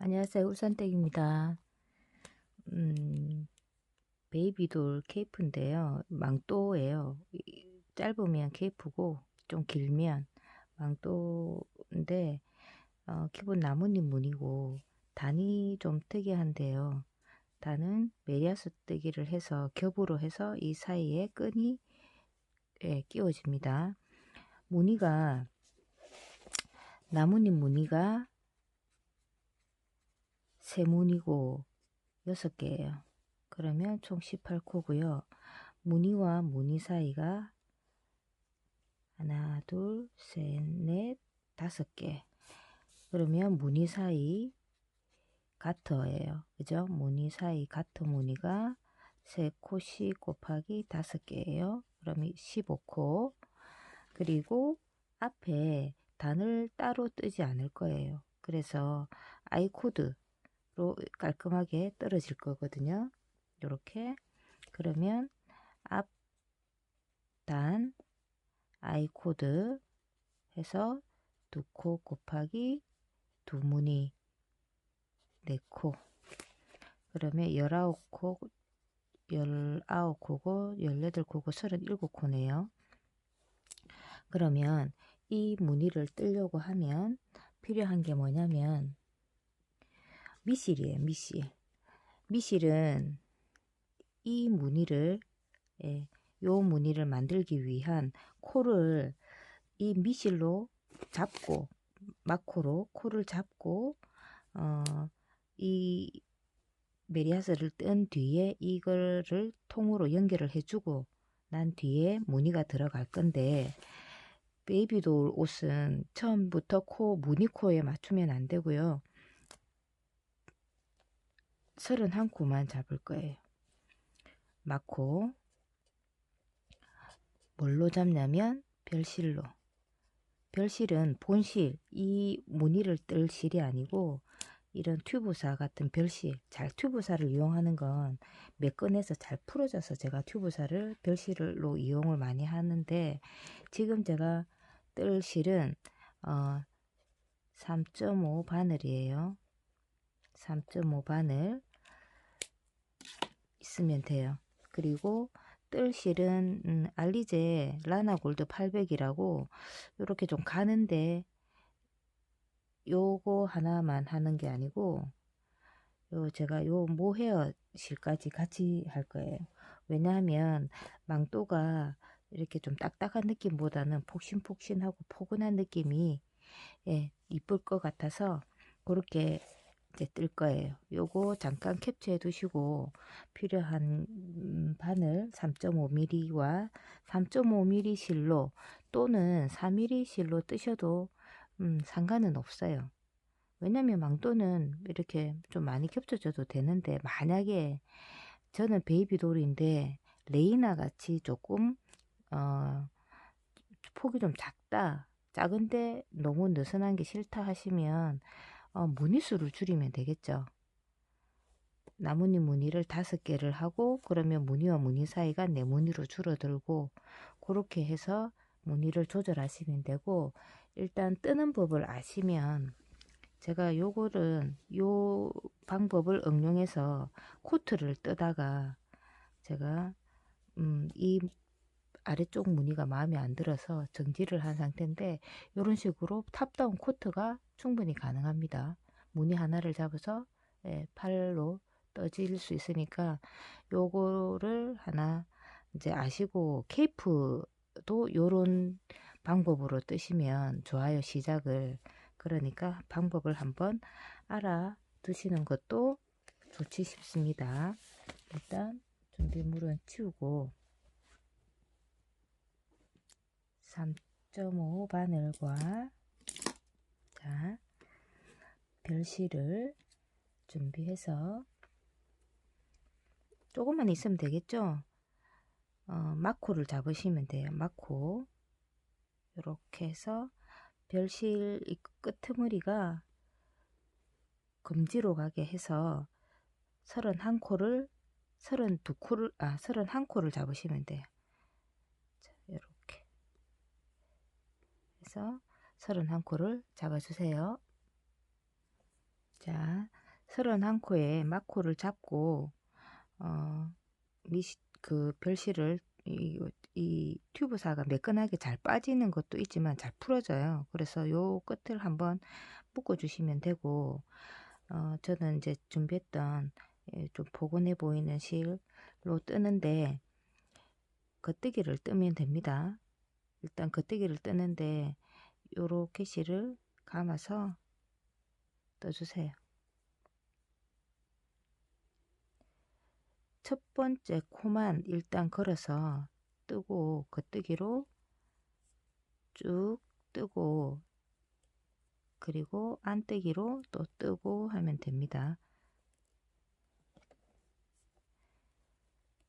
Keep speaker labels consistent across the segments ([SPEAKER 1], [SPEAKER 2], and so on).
[SPEAKER 1] 안녕하세요. 울산댁입니다. 베이비돌 케이프인데요. 망토예요. 짧으면 케이프고 좀 길면 망토인데 기본 나뭇잎 무늬고 단이 좀 특이한데요. 단은 메리아스 뜨기를 해서 겹으로 해서 이 사이에 끈이 끼워집니다. 무늬가 나뭇잎 무늬가 세 무늬고 6개예요. 그러면 총 18코고요. 무늬와 무늬 사이가 하나, 둘, 셋, 넷, 5개. 그러면 무늬 사이 가터예요. 그죠? 무늬 사이 가터 무늬가 3코씩 곱하기 5개예요. 그러면 15코. 그리고 앞에 단을 따로 뜨지 않을 거예요. 그래서 아이코드로 깔끔하게 떨어질 거거든요. 이렇게. 그러면 앞단 아이코드 해서 2코 곱하기 2무늬 4코. 그러면 19코, 19코고 18코고 37코네요. 그러면 이 무늬를 뜨려고 하면 필요한 게 뭐냐면 미실이에요. 미실은 이 무늬를 요 무늬를 만들기 위한 코를 이 미실로 잡고 마코로 코를 잡고 이 메리아스를 뜬 뒤에 이거를 통으로 연결을 해주고 난 뒤에 무늬가 들어갈 건데 베이비돌 옷은 처음부터 코 무늬코에 맞추면 안 되고요. 31코만 잡을 거예요. 마코 뭘로 잡냐면 별실로. 별실은 본실, 이 무늬를 뜰 실이 아니고 이런 튜브사 같은 별실, 튜브사를 이용하는 건 매끈해서 잘 풀어져서 제가 튜브사를 별실로 이용을 많이 하는데 지금 제가 뜰 실은 3.5 바늘이에요. 3.5 바늘 있으면 돼요. 그리고 뜰 실은 알리제 라나 골드 800이라고 이렇게 좀 가는데 요거 하나만 하는 게 아니고 제가 요 모헤어 실까지 같이 할 거예요. 왜냐하면 망토가 이렇게 좀 딱딱한 느낌보다는 폭신폭신하고 포근한 느낌이 이쁠 것 같아서 그렇게 이제 뜰 거예요. 요거 잠깐 캡처해 두시고 필요한 바늘 3.5mm와 3.5mm 실로 또는 4mm 실로 뜨셔도 상관은 없어요. 왜냐면 망토는 이렇게 좀 많이 겹쳐져도 되는데 만약에 저는 베이비돌인데 레이나 같이 조금 폭이 좀 작은데 너무 느슨한 게 싫다 하시면 무늬수를 줄이면 되겠죠. 나뭇잎 무늬를 5개를 하고 그러면 무늬와 무늬 사이가 4무늬로 줄어들고 그렇게 해서 무늬를 조절하시면 되고 일단 뜨는 법을 아시면 제가 요거는 요 방법을 응용해서 코트를 뜨다가 제가 이 아래쪽 무늬가 마음에 안 들어서 정지를 한 상태인데 이런 식으로 탑다운 코트가 충분히 가능합니다. 무늬 하나를 잡아서 팔로 떠질 수 있으니까 요거를 하나 이제 아시고 케이프도 요런 방법으로 뜨시면 좋아요. 시작을 그러니까 방법을 한번 알아 두시는 것도 좋지 싶습니다. 일단 준비물은 치우고 3.5 바늘과 자 별실을 준비해서 조금만 있으면 되겠죠. 마코를 잡으시면 돼요. 마코 이렇게 해서 별실 이 끄트머리가 검지로 가게 해서 31코를 31코를 잡으시면 돼요. 자, 이렇게 해서 31코를 잡아주세요. 자, 31코에 마코를 잡고 그 별실을 이 튜브사가 매끈하게 잘 빠지는 것도 있지만 잘 풀어져요. 그래서 요 끝을 한번 묶어 주시면 되고, 저는 이제 준비했던 좀 포근해 보이는 실로 뜨는데 겉뜨기를 뜨면 됩니다. 일단 겉뜨기를 뜨는데 요렇게 실을 감아서 떠주세요. 첫 번째 코만 일단 걸어서 뜨고 겉뜨기로 쭉 뜨고, 그리고 안뜨기로 또 뜨고 하면 됩니다.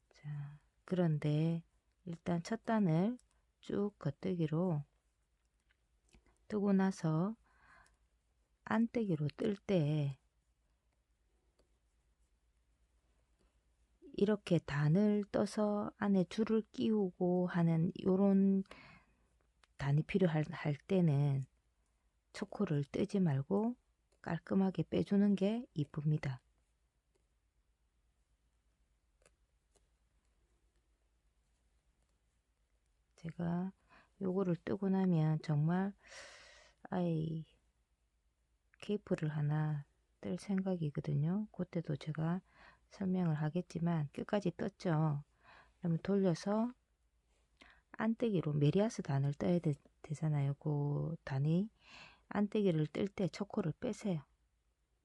[SPEAKER 1] 자, 그런데 일단 첫 단을 쭉 겉뜨기로 뜨고 나서 안뜨기로 뜰 때 이렇게 단을 떠서 안에 줄을 끼우고 하는 요런 단이 필요할 때는 초코를 뜨지 말고 깔끔하게 빼주는 게 이쁩니다. 제가 요거를 뜨고 나면 정말 아이 케이프를 하나 뜰 생각이거든요. 그때도 제가 설명을 하겠지만 끝까지 떴죠. 그러면 돌려서 안뜨기로 메리아스 단을 떠야 되잖아요. 그 단이 안뜨기를 뜰 때 초코를 빼세요.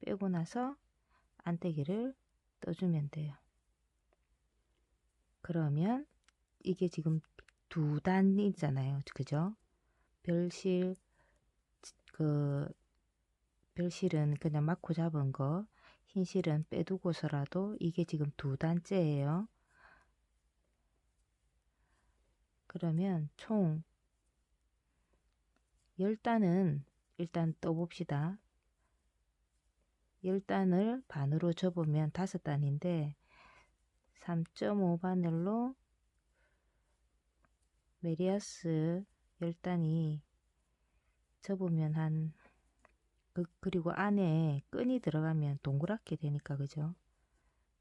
[SPEAKER 1] 빼고 나서 안뜨기를 떠주면 돼요. 그러면 이게 지금 두 단이잖아요. 그죠? 별실, 그 별실은 그냥 맞고 잡은 거, 흰실은 빼두고서라도 이게 지금 두 단째예요. 그러면 총 10단은 일단 떠봅시다. 10단을 반으로 접으면 5단인데 3.5바늘로 메리아스 10단이 접으면 그리고 안에 끈이 들어가면 동그랗게 되니까, 그죠?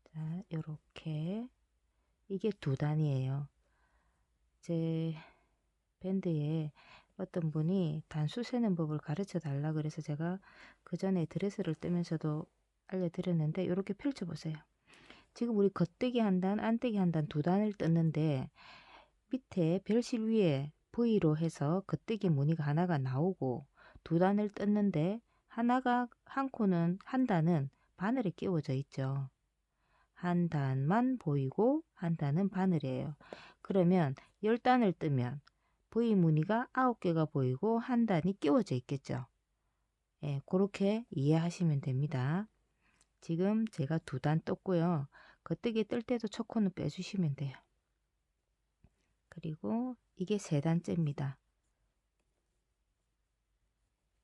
[SPEAKER 1] 자, 요렇게 이게 두 단이에요. 제 밴드에 어떤 분이 단수 세는 법을 가르쳐 달라 그래서 제가 그 전에 드레스를 뜨면서도 알려드렸는데, 이렇게 펼쳐 보세요. 지금 우리 겉뜨기 한 단, 안뜨기 한 단, 두 단을 떴는데 밑에 별실 위에 V로 해서 겉뜨기 무늬가 하나가 나오고, 두 단을 떴는데 한 코는, 한 단은 바늘에 끼워져 있죠. 한 단만 보이고 한 단은 바늘이에요. 그러면 10단을 뜨면 V 무늬가 9개가 보이고 한 단이 끼워져 있겠죠. 예, 그렇게 이해하시면 됩니다. 지금 제가 두 단 떴고요. 겉뜨기 뜰 때도 초코는 빼주시면 돼요. 그리고 이게 세 단째입니다.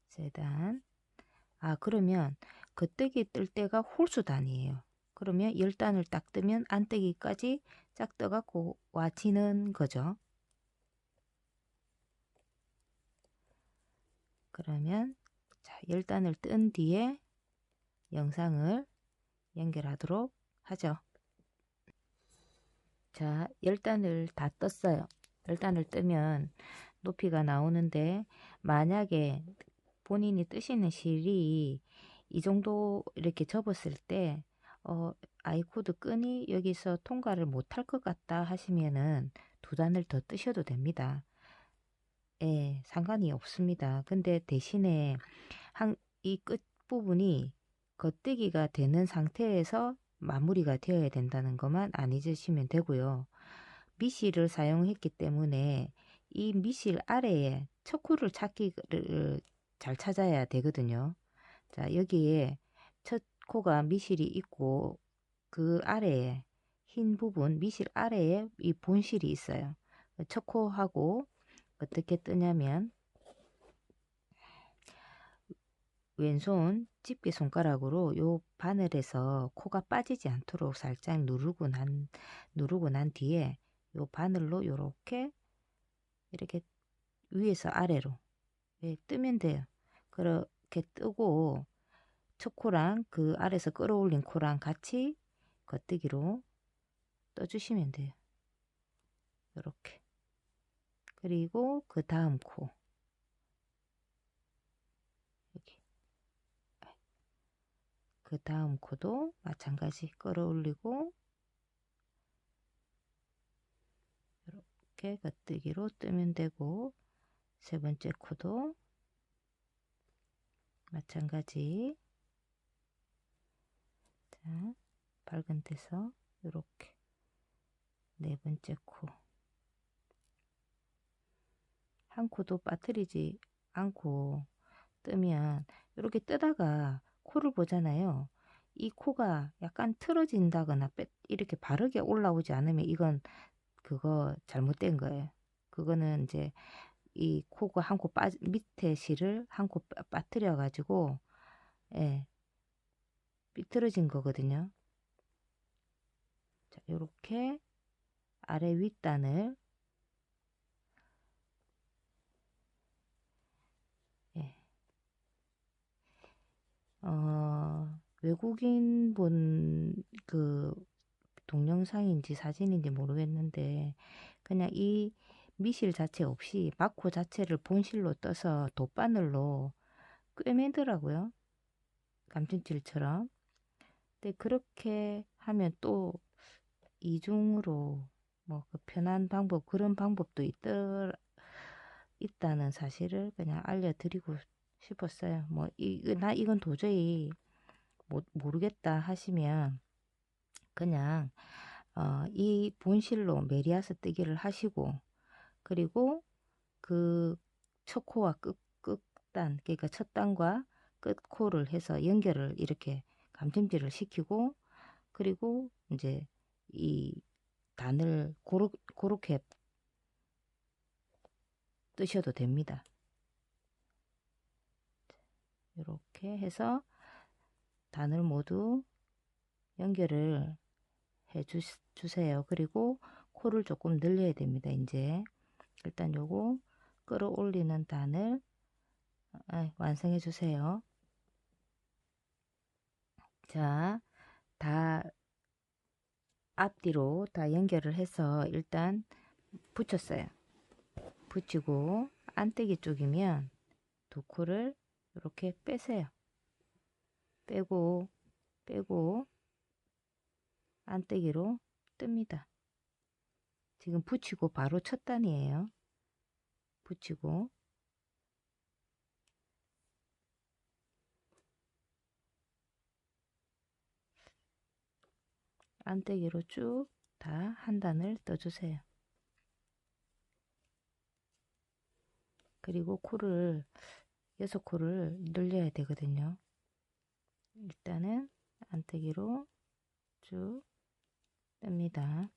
[SPEAKER 1] 세 단. 그러면 겉뜨기 뜰 때가 홀수단이에요. 그러면 10단을 딱 뜨면 안뜨기까지 쫙 떠갖고 와지는 거죠. 그러면 자, 10단을 뜬 뒤에 영상을 연결하도록 하죠. 자, 10단을 다 떴어요. 10단을 뜨면 높이가 나오는데, 만약에 본인이 뜨시는 실이 이 정도 이렇게 접었을 때 아이코드 끈이 여기서 통과를 못할 것 같다 하시면은 두 단을 더 뜨셔도 됩니다. 예, 상관이 없습니다. 근데 대신에 이 끝부분이 겉뜨기가 되는 상태에서 마무리가 되어야 된다는 것만 안 잊으시면 되고요. 미실을 사용했기 때문에 이 미실 아래에 척후를 찾기를 잘 찾아야 되거든요. 자, 여기에 첫 코가 미실이 있고 그 아래에 흰 부분, 미실 아래에 이 본실이 있어요. 첫 코하고 어떻게 뜨냐면 왼손 집게 손가락으로 요 바늘에서 코가 빠지지 않도록 살짝 누르고 난 뒤에 요 바늘로 요렇게 이렇게 위에서 아래로, 예, 뜨면 돼요. 그렇게 뜨고 첫 코랑 그 아래서 끌어올린 코랑 같이 겉뜨기로 떠주시면 돼요. 이렇게. 그리고 그 다음 코 여기, 그 다음 코도 마찬가지 끌어올리고 이렇게 겉뜨기로 뜨면 되고, 세 번째 코도 마찬가지. 자, 밝은 데서 이렇게 네 번째 코, 한 코도 빠뜨리지 않고 뜨면 이렇게 뜨다가 코를 보잖아요. 이 코가 약간 틀어진다거나 이렇게 바르게 올라오지 않으면 이건 그거 잘못된 거예요. 그거는 이제 이 코가 한 코 밑에 실을 한 코 빠뜨려 가지고, 예, 삐뚤어진 거거든요. 자, 요렇게 아래 윗단을, 예, 외국인 본 그 동영상인지 사진인지 모르겠는데, 그냥 이 미실 자체 없이 마코 자체를 본실로 떠서 돗바늘로 꿰매더라고요. 감찜질처럼. 근데 그렇게 하면 또 이중으로 뭐 그 편한 방법, 그런 방법도 있다는 사실을 그냥 알려드리고 싶었어요. 뭐 나 이건 도저히 모르겠다 하시면 그냥 이 본실로 메리아스 뜨기를 하시고, 그리고 그 첫 코와 끝단, 그러니까 첫 단과 끝 코를 해서 연결을 이렇게 감찜질을 시키고, 그리고 이제 이 단을 고렇게 뜨셔도 됩니다. 이렇게 해서 단을 모두 연결을 해 주세요. 그리고 코를 조금 늘려야 됩니다. 이제 일단 요거 끌어올리는 단을 완성해 주세요. 자, 다 앞뒤로 다 연결을 해서 일단 붙였어요. 붙이고 안떼기 쪽이면 두 코를 이렇게 빼세요. 빼고 안떼기로 뜹니다. 지금 붙이고 바로 첫 단이에요. 붙이고 안떼기로 쭉 다 한 단을 떠주세요. 그리고 코를 6코를 늘려야 되거든요. 일단은 안떼기로 쭉 뜹니다.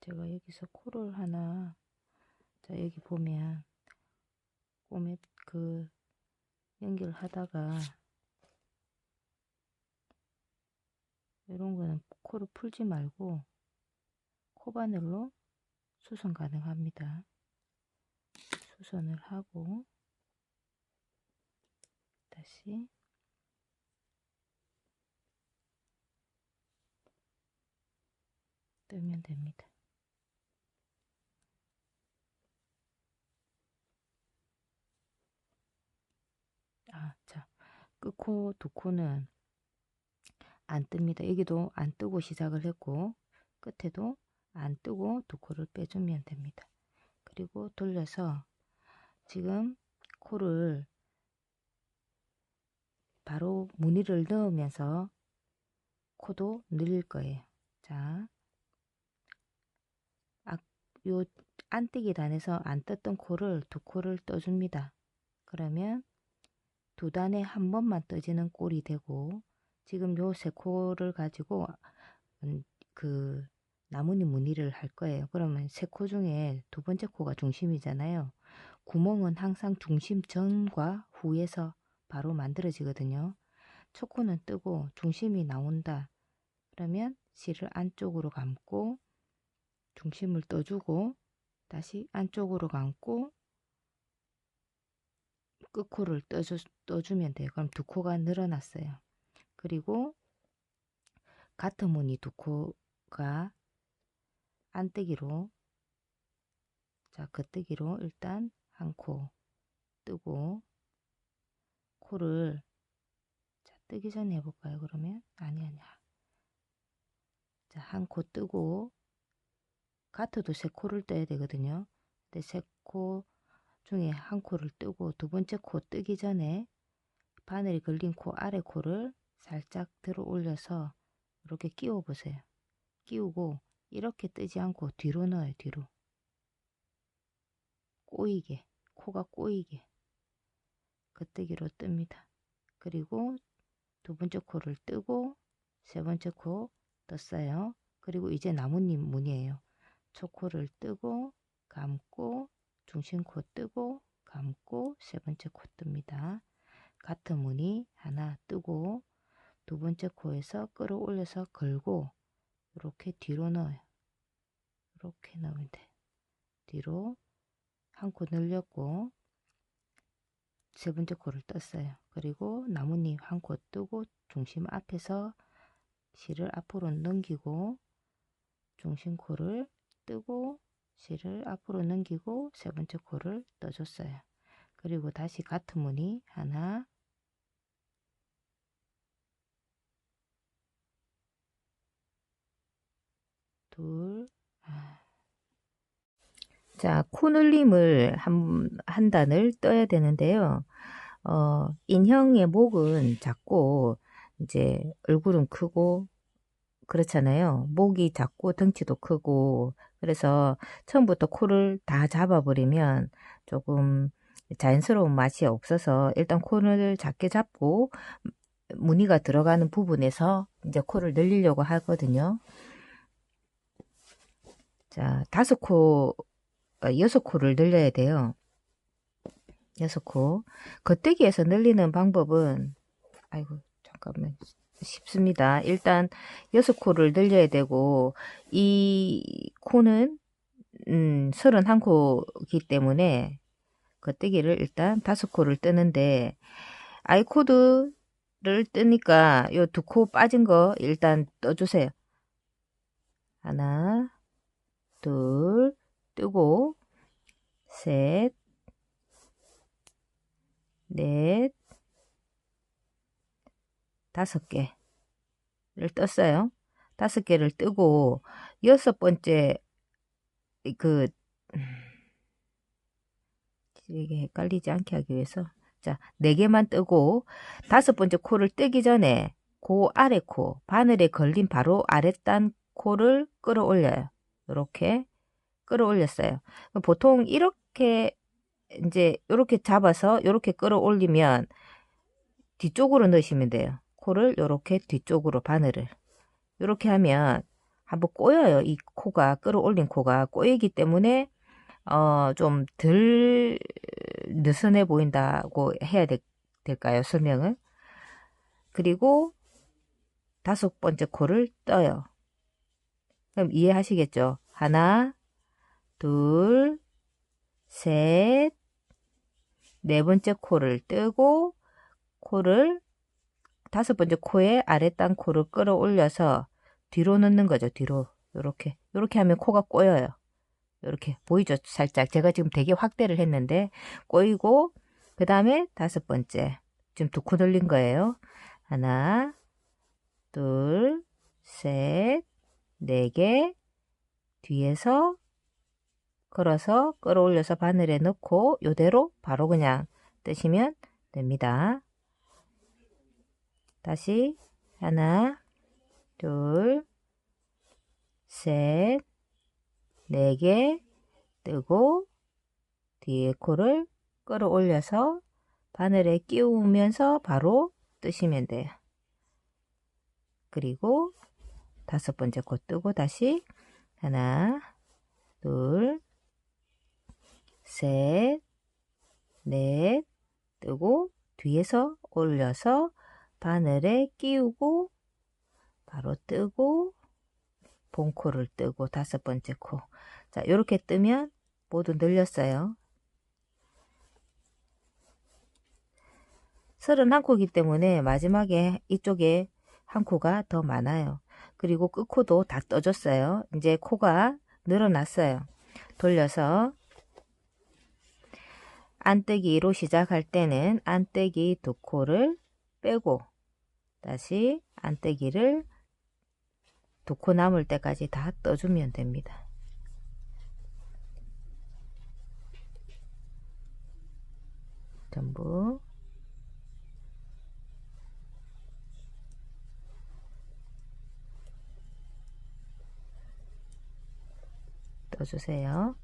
[SPEAKER 1] 제가 여기서 코를 하나, 자 여기 보면 꼬매 그 연결하다가 이런 거는 코를 풀지 말고 코바늘로 수선 가능합니다. 수선을 하고 다시 뜨면 됩니다. 자, 끝코 두 코는 안 뜹니다. 여기도 안 뜨고 시작을 했고 끝에도 안 뜨고 두 코를 빼주면 됩니다. 그리고 돌려서 지금 코를 바로 무늬를 넣으면서 코도 늘릴 거예요. 자, 요 안뜨기 단에서 안 떴던 코를 두 코를 떠줍니다. 그러면 두 단에 한 번만 떠지는 꼴이 되고, 지금 요 세 코를 가지고 그 나뭇잎 무늬를 할 거예요. 그러면 세 코 중에 두 번째 코가 중심이잖아요. 구멍은 항상 중심 전과 후에서 바로 만들어지거든요. 첫 코는 뜨고 중심이 나온다. 그러면 실을 안쪽으로 감고 중심을 떠주고 다시 안쪽으로 감고 끝코를 떠주면 돼요. 그럼 두 코가 늘어났어요. 그리고 같은 무늬 두 코가 안뜨기로, 자, 겉뜨기로 일단 한 코 뜨고, 코를, 자, 뜨기 전에 해볼까요? 그러면 아니야. 자, 한 코 뜨고, 같아도 세 코를 떠야 되거든요. 근데 세 코 중에 한 코를 뜨고 두 번째 코 뜨기 전에 바늘이 걸린 코 아래 코를 살짝 들어 올려서 이렇게 끼워 보세요. 끼우고 이렇게 뜨지 않고 뒤로 넣어요. 뒤로 꼬이게, 코가 꼬이게 겉뜨기로 뜹니다. 그리고 두 번째 코를 뜨고 세 번째 코 떴어요. 그리고 이제 나뭇잎 무늬예요. 첫 코를 뜨고 감고 중심코 뜨고 감고 세 번째 코 뜹니다. 같은 무늬 하나 뜨고 두 번째 코에서 끌어올려서 걸고 이렇게 뒤로 넣어요. 이렇게 넣으면 돼. 뒤로 한 코 늘렸고 세 번째 코를 떴어요. 그리고 나뭇잎 한 코 뜨고 중심 앞에서 실을 앞으로 넘기고 중심코를 뜨고 실을 앞으로 넘기고 세 번째 코를 떠줬어요. 그리고 다시 같은 무늬 하나 둘 자, 코늘림을 한 단을 떠야 되는데요. 인형의 목은 작고 이제 얼굴은 크고 그렇잖아요. 목이 작고 덩치도 크고 그래서 처음부터 코를 다 잡아버리면 조금 자연스러운 맛이 없어서 일단 코를 작게 잡고 무늬가 들어가는 부분에서 이제 코를 늘리려고 하거든요. 자, 6코를 늘려야 돼요. 6코. 겉뜨기에서 늘리는 방법은 아이고 잠깐만 쉽습니다. 일단 6코를 늘려야 되고 이 코는 31코이기 때문에 겉뜨기를 일단 5코를 뜨는데 아이코드를 뜨니까 요 2코 빠진 거 일단 떠주세요. 하나 둘 뜨고 셋 넷 5개를 떴어요. 5개를 뜨고 6번째 그 이게 헷갈리지 않게 하기 위해서 자 4개만 뜨고 5번째 코를 뜨기 전에 그 아래 코 바늘에 걸린 바로 아랫단 코를 끌어올려요. 이렇게 끌어올렸어요. 보통 이렇게 이제 이렇게 잡아서 이렇게 끌어올리면 뒤쪽으로 넣으시면 돼요. 코를 이렇게 뒤쪽으로 바늘을 이렇게 하면 한번 꼬여요. 이 코가 끌어올린 코가 꼬이기 때문에 좀 덜 느슨해 보인다고 해야 될까요? 설명을. 그리고 5번째 코를 떠요. 그럼 이해하시겠죠? 하나, 둘, 셋, 4번째 코를 뜨고 코를 5번째 코에 아랫단 코를 끌어올려서 뒤로 넣는 거죠. 뒤로 이렇게 하면 코가 꼬여요. 이렇게 보이죠? 살짝 제가 지금 되게 확대를 했는데 꼬이고 그 다음에 5번째 지금 2코 늘린 거예요. 하나 둘 셋 4개 뒤에서 걸어서 끌어올려서 바늘에 넣고 요대로 바로 그냥 뜨시면 됩니다. 다시 하나 둘 셋 4개 뜨고 뒤에 코를 끌어올려서 바늘에 끼우면서 바로 뜨시면 돼요. 그리고 5번째 코 뜨고 다시 하나 둘 셋 넷 뜨고 뒤에서 올려서 바늘에 끼우고 바로 뜨고 본코를 뜨고 5번째 코. 자, 요렇게 뜨면 모두 늘렸어요. 31코이기 때문에 마지막에 이쪽에 한 코가 더 많아요. 그리고 끝코도 다 떠줬어요. 이제 코가 늘어났어요. 돌려서 안뜨기로 시작할 때는 안뜨기 2코를 빼고 다시 안뜨기를 2코 남을 때까지 다 떠주면 됩니다. 전부 떠주세요.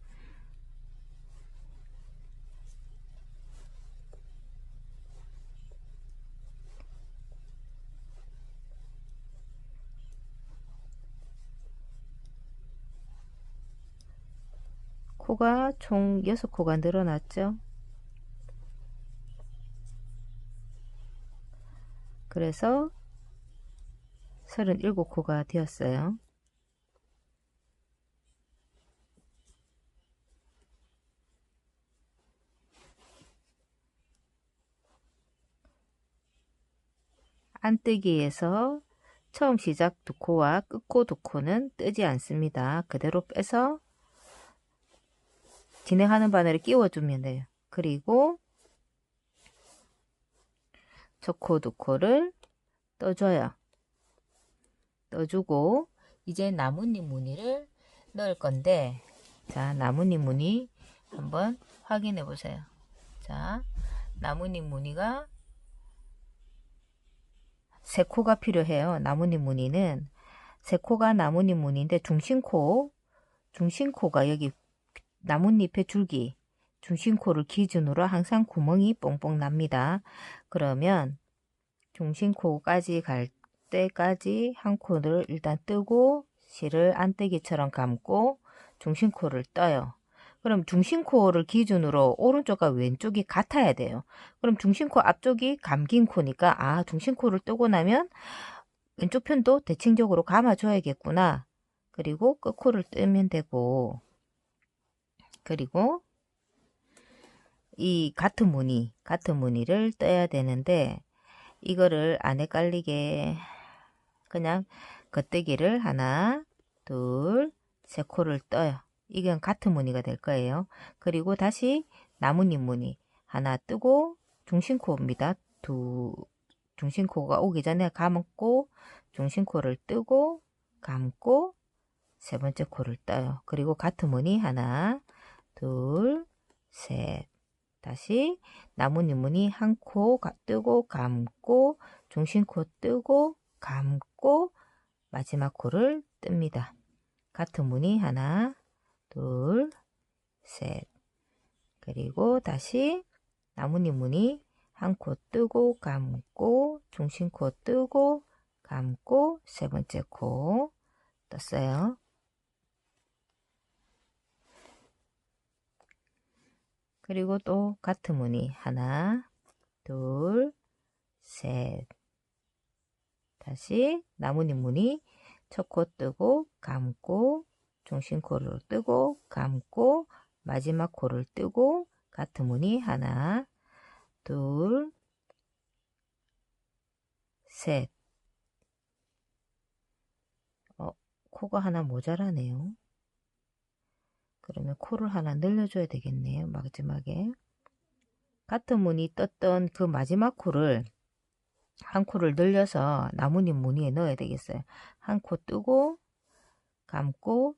[SPEAKER 1] 코가 총 6코가 늘어났죠. 그래서 37코가 되었어요. 안뜨기에서 처음 시작 2코와 끝코 2코는 뜨지 않습니다. 그대로 빼서 진행하는 바늘에 끼워주면 돼요. 그리고 저 코 2코를 떠줘요. 떠주고 이제 나뭇잎 무늬를 넣을 건데, 자, 나뭇잎 무늬 한번 확인해 보세요. 자, 나뭇잎 무늬가 3코가 필요해요. 나뭇잎 무늬는 3코가 나뭇잎 무늬인데 중심코가 여기 나뭇잎의 줄기 중심코를 기준으로 항상 구멍이 뽕뽕 납니다. 그러면 중심코까지 갈 때까지 한 코를 일단 뜨고 실을 안뜨기처럼 감고 중심코를 떠요. 그럼 중심코를 기준으로 오른쪽과 왼쪽이 같아야 돼요. 그럼 중심코 앞쪽이 감긴 코니까 중심코를 뜨고 나면 왼쪽 편도 대칭적으로 감아줘야겠구나. 그리고 끝코를 뜨면 되고, 그리고 이 같은 무늬를 떠야 되는데 이거를 안 헷갈리게 그냥 겉대기를 하나, 둘, 3코를 떠요. 이건 같은 무늬가 될 거예요. 그리고 다시 나뭇잎 무늬 하나 뜨고 중심코입니다. 중심코가 오기 전에 감고 중심코를 뜨고 감고 3번째 코를 떠요. 그리고 같은 무늬 하나, 둘, 셋. 다시 나뭇잎 무늬 한 코 뜨고 감고 중심코 뜨고 감고 마지막 코를 뜹니다. 같은 무늬 하나, 둘, 셋. 그리고 다시 나뭇잎 무늬 한 코 뜨고 감고 중심코 뜨고 감고 3번째 코 떴어요. 그리고 또 같은 무늬 하나, 둘, 셋. 다시 나뭇잎 무늬 첫 코 뜨고 감고 중심코를 뜨고 감고 마지막 코를 뜨고 같은 무늬 하나, 둘, 셋. 코가 하나 모자라네요. 그러면 코를 하나 늘려줘야 되겠네요. 마지막에. 같은 무늬 떴던 그 마지막 코를 한 코를 늘려서 나뭇잎 무늬에 넣어야 되겠어요. 한 코 뜨고 감고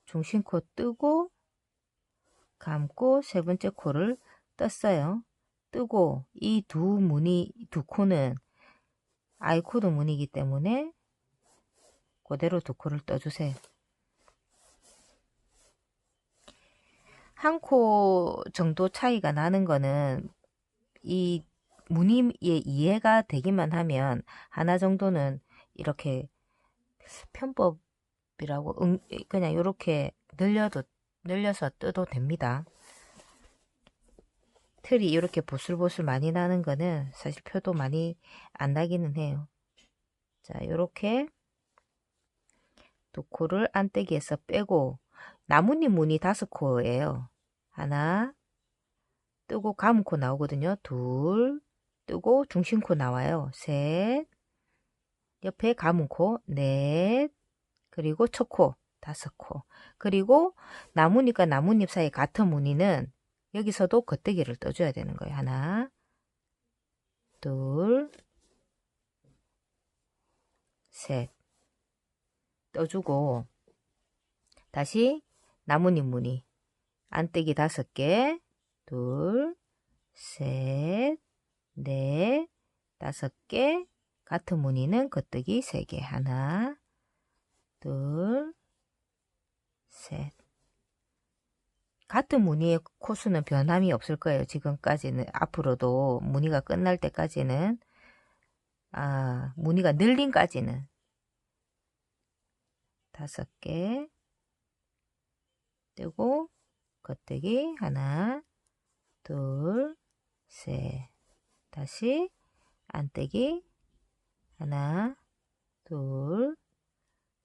[SPEAKER 1] 중심코 뜨고 감고 3번째 코를 떴어요. 뜨고 이 두 코는 아이코드 무늬이기 때문에 그대로 2코를 떠주세요. 한 코 정도 차이가 나는 거는 이 무늬에 이해가 되기만 하면 하나 정도는 이렇게 편법이라고 그냥 이렇게 늘려서 떠도 됩니다. 틀이 이렇게 보슬보슬 많이 나는 거는 사실 표도 많이 안 나기는 해요. 자, 이렇게 두 코를 안떼기에서 빼고 나뭇잎 무늬 5코예요. 하나 뜨고 감은 코 나오거든요. 둘 뜨고 중심코 나와요. 셋 옆에 감은 코 넷 그리고 첫 코 5코 그리고 나뭇잎과 나뭇잎 사이 같은 무늬는 여기서도 겉대기를 떠줘야 되는 거예요. 하나 둘 셋 떠주고 다시 나뭇잎 무늬 안떼기 5개 둘 셋 넷 5개 같은 무늬는 겉뜨기 3개 하나 둘 셋 같은 무늬의 코수는 변함이 없을 거예요. 지금까지는 앞으로도 무늬가 끝날 때까지는 무늬가 늘림까지는 5개 뜨고 겉뜨기 하나 둘 셋 다시 안떼기 하나 둘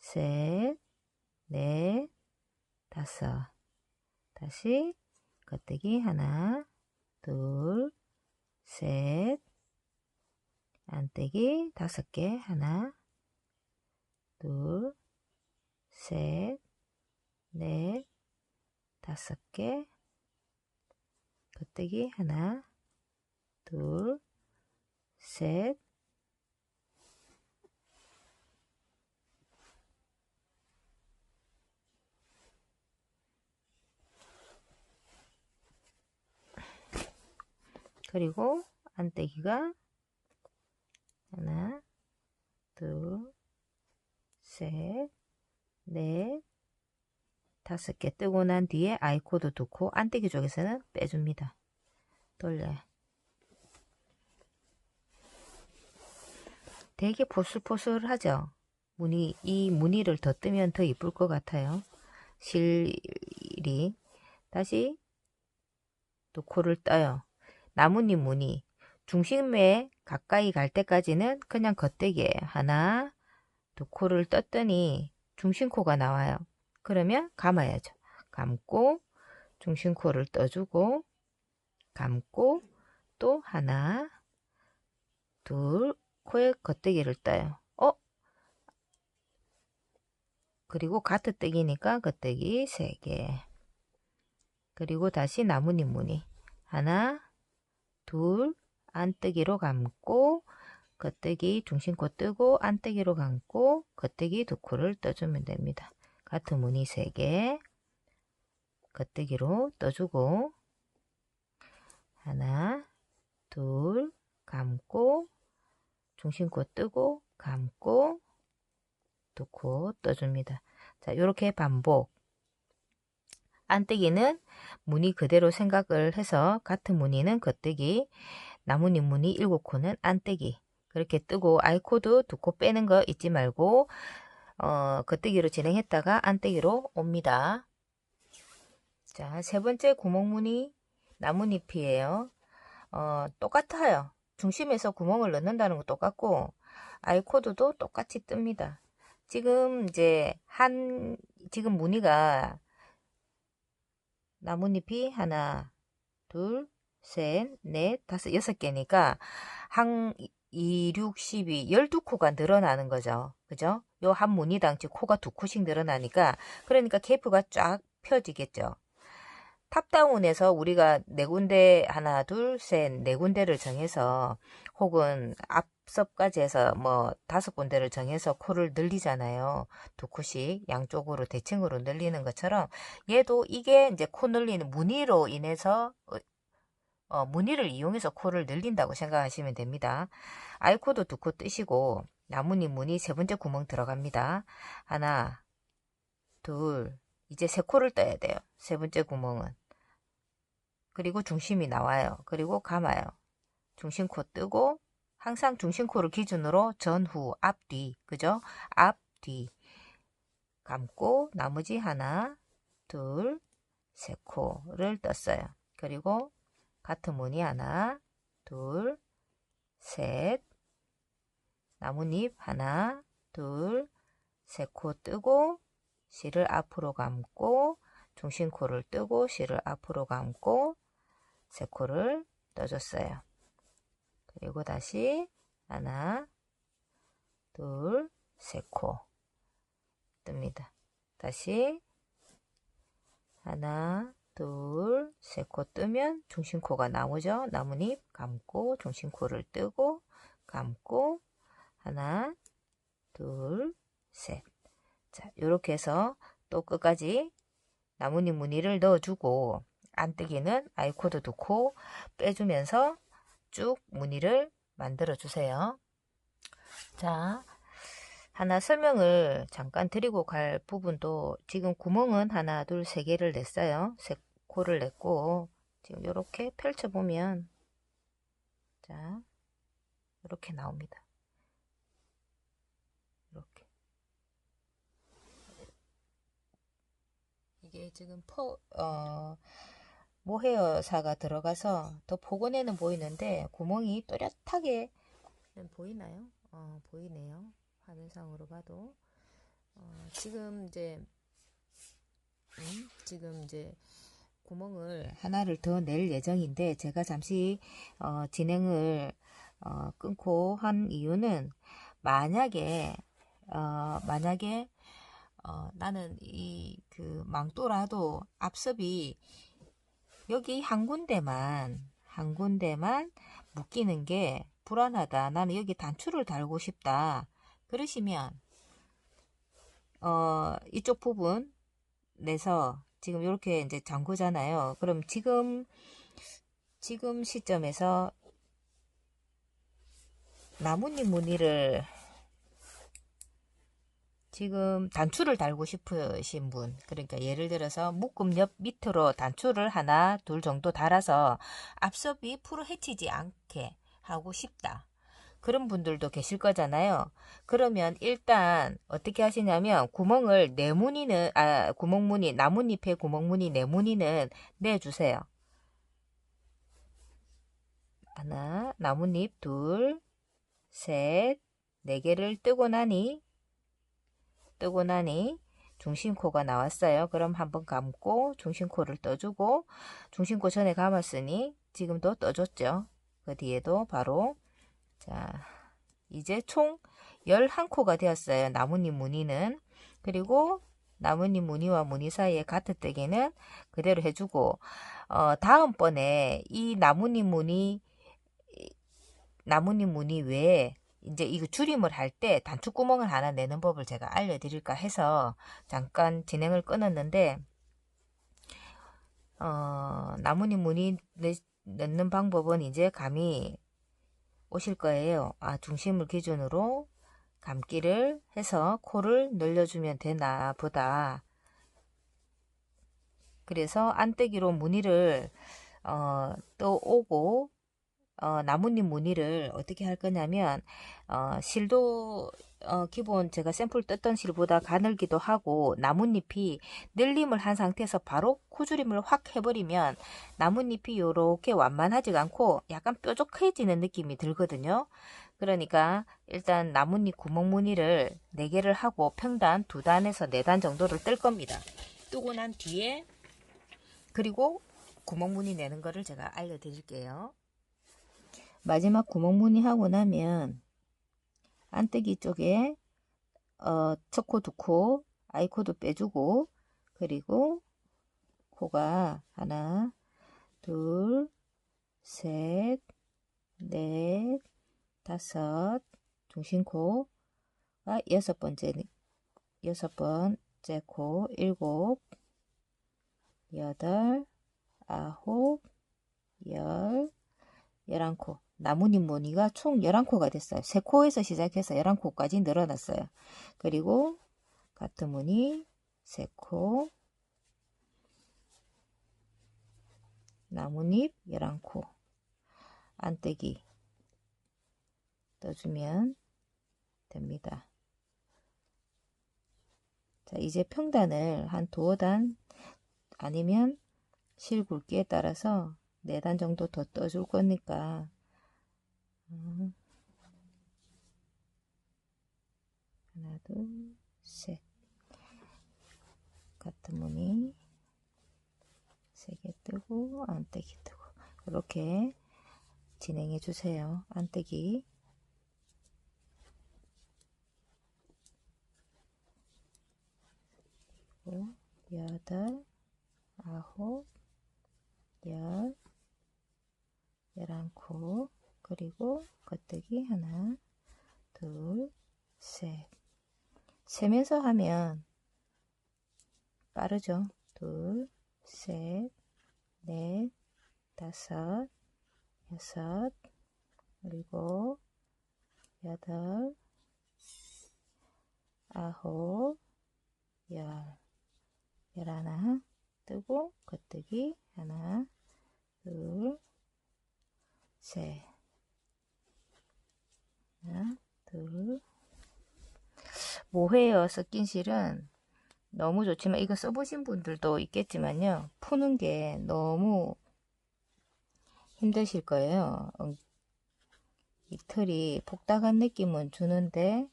[SPEAKER 1] 셋 넷 5 다시 겉뜨기 하나 둘 셋 안떼기 5개 하나 둘 셋 넷 5개 겉뜨기 하나 둘 셋 그리고 안떼기가 하나 둘 셋 넷 5개 뜨고 난 뒤에 아이코드 2코 안떼기 쪽에서는 빼줍니다. 돌려요. 되게 포슬포슬하죠. 이 무늬를 더 뜨면 더 이쁠 것 같아요. 실이 다시 또 코를 떠요. 나뭇잎 무늬 중심에 가까이 갈 때까지는 그냥 겉대기예요. 하나 두 코를 떴더니 중심코가 나와요. 그러면 감아야죠. 감고 중심코를 떠주고 감고 또 하나 둘 코에 겉대기를 떠요. 그리고 가트뜨기니까 겉대기 3개 그리고 다시 나뭇잎 무늬 하나 둘 안뜨기로 감고 겉뜨기 중심코 뜨고 안뜨기로 감고 겉뜨기 2코를 떠주면 됩니다. 같은 무늬 3개 겉뜨기로 떠주고 하나 둘 감고 중심코 뜨고 감고 2코 떠줍니다. 자, 이렇게 반복. 안뜨기는 무늬 그대로 생각을 해서 같은 무늬는 겉뜨기, 나뭇잎 무늬 7코는 안뜨기. 그렇게 뜨고 아이코드 2코 빼는 거 잊지 말고 겉뜨기로 진행했다가 안뜨기로 옵니다. 자, 세 번째 구멍무늬 나뭇잎이에요. 똑같아요. 중심에서 구멍을 넣는다는 거 똑같고 아이코드도 똑같이 뜹니다. 지금 이제 지금 무늬가 나뭇잎이 하나, 둘, 셋, 넷, 5, 6개니까 한 2, 6, 12, 12코가 늘어나는 거죠. 그죠? 요 한 무늬당 즉 코가 2코씩 늘어나니까 그러니까 케이프가 쫙 펴지겠죠. 탑다운에서 우리가 4군데 하나 둘 셋 4군데를 정해서 혹은 앞섭까지 해서 뭐 5군데를 정해서 코를 늘리잖아요. 2코씩 양쪽으로 대칭으로 늘리는 것처럼 얘도 이게 이제 코 늘리는 무늬로 인해서 무늬를 이용해서 코를 늘린다고 생각하시면 됩니다. 아이코드 2코 뜨시고 나뭇잎 무늬 세 번째 구멍 들어갑니다. 하나 둘 이제 3코를 떠야 돼요. 세 번째 구멍은. 그리고 중심이 나와요. 그리고 감아요. 중심코 뜨고 항상 중심코를 기준으로 전후, 앞뒤, 그죠? 앞, 뒤 감고 나머지 하나, 둘, 3코를 떴어요. 그리고 같은 무늬 하나, 둘, 셋, 나뭇잎 하나, 둘, 세 코 뜨고 실을 앞으로 감고 중심코를 뜨고 실을 앞으로 감고 세 코를 떠줬어요. 그리고 다시 하나, 둘, 세 코 뜹니다. 다시 하나, 둘, 세 코 뜨면 중심코가 나오죠. 나뭇잎 감고 중심코를 뜨고 감고 하나, 둘, 셋. 자, 요렇게 해서 또 끝까지 나뭇잎 무늬를 넣어주고 안뜨기는 아이코드 2코 빼주면서 쭉 무늬를 만들어 주세요. 자, 하나 설명을 잠깐 드리고 갈 부분도 지금 구멍은 하나, 둘, 세 개를 냈어요. 세 코를 냈고 지금 이렇게 펼쳐보면 자, 이렇게 나옵니다. 이렇게. 이게 지금 모헤어사가 들어가서 더 포근해는 보이는데 구멍이 또렷하게 보이나요? 보이네요. 화면상으로 봐도 지금 이제 구멍을 하나를 더 낼 예정인데 제가 잠시 진행을 끊고 한 이유는 만약에 나는 이 그 망토라도 앞섭이 여기 한 군데만 묶이는 게 불안하다. 나는 여기 단추를 달고 싶다. 그러시면 이쪽 부분 내서 지금 이렇게 이제 잠그잖아요. 그럼 지금 시점에서 나뭇잎 무늬를 지금 단추를 달고 싶으신 분, 그러니까 예를 들어서 묶음 옆 밑으로 단추를 하나 둘 정도 달아서 앞섭이 풀어 헤치지 않게 하고 싶다. 그런 분들도 계실 거잖아요. 그러면 일단 어떻게 하시냐면 구멍을 구멍무늬, 나뭇잎의 구멍무늬 네무늬는 내주세요. 하나, 나뭇잎 둘, 셋, 네 개를 뜨고 나니 중심코가 나왔어요. 그럼 한번 감고 중심코를 떠주고 중심코 전에 감았으니 지금도 떠줬죠. 그 뒤에도 바로 자 이제 총 11코가 되었어요. 나뭇잎 무늬는. 그리고 나뭇잎 무늬와 무늬 사이에 가트뜨기는 그대로 해주고 다음번에 이 나뭇잎 무늬 외에 이제 이거 줄임을 할 때 단추구멍을 하나 내는 법을 제가 알려드릴까 해서 잠깐 진행을 끊었는데 나뭇잎 무늬 넣는 방법은 이제 감이 오실 거예요. 중심을 기준으로 감기를 해서 코를 늘려주면 되나 보다. 그래서 안뜨기로 무늬를 떠오고 나뭇잎 무늬를 어떻게 할 거냐면 실도 기본 제가 샘플 떴던 실보다 가늘기도 하고 나뭇잎이 늘림을 한 상태에서 바로 코줄임을 확 해버리면 나뭇잎이 이렇게 완만하지가 않고 약간 뾰족해지는 느낌이 들거든요. 그러니까 일단 나뭇잎 구멍 무늬를 4개를 하고 평단 2단에서 4단 정도를 뜰 겁니다. 뜨고 난 뒤에 그리고 구멍 무늬 내는 거를 제가 알려드릴게요. 마지막 구멍 무늬 하고 나면 안뜨기 쪽에 첫 코, 2코, 아이코도 빼주고 그리고 코가 하나, 둘, 셋, 넷, 다섯, 중심코가 여섯 번째 코, 일곱, 여덟, 아홉, 열, 11코. 나뭇잎 무늬가 총 11코가 됐어요. 3코에서 시작해서 11코까지 늘어났어요. 그리고 같은 무늬 3코, 나뭇잎 11코, 안뜨기 떠주면 됩니다. 자, 이제 평단을 한 2단 아니면 실 굵기에 따라서 4단 정도 더 떠줄 거니까 하나, 둘, 셋. 같은 무늬 3개 뜨고 안떼기 뜨고 이렇게 진행해 주세요. 안떼기 8, 9, 10, 11코 그리고 겉뜨기 하나, 둘, 셋. 세면서 하면 빠르죠. 둘, 셋, 넷, 다섯, 여섯, 일곱, 여덟, 아홉, 열, 열하나 뜨고 겉뜨기 하나, 둘, 셋, 하나, 둘. 모헤어 섞인 실은 너무 좋지만 이거 써보신 분들도 있겠지만요. 푸는 게 너무 힘드실 거예요. 이 틀이 복닥한 느낌은 주는데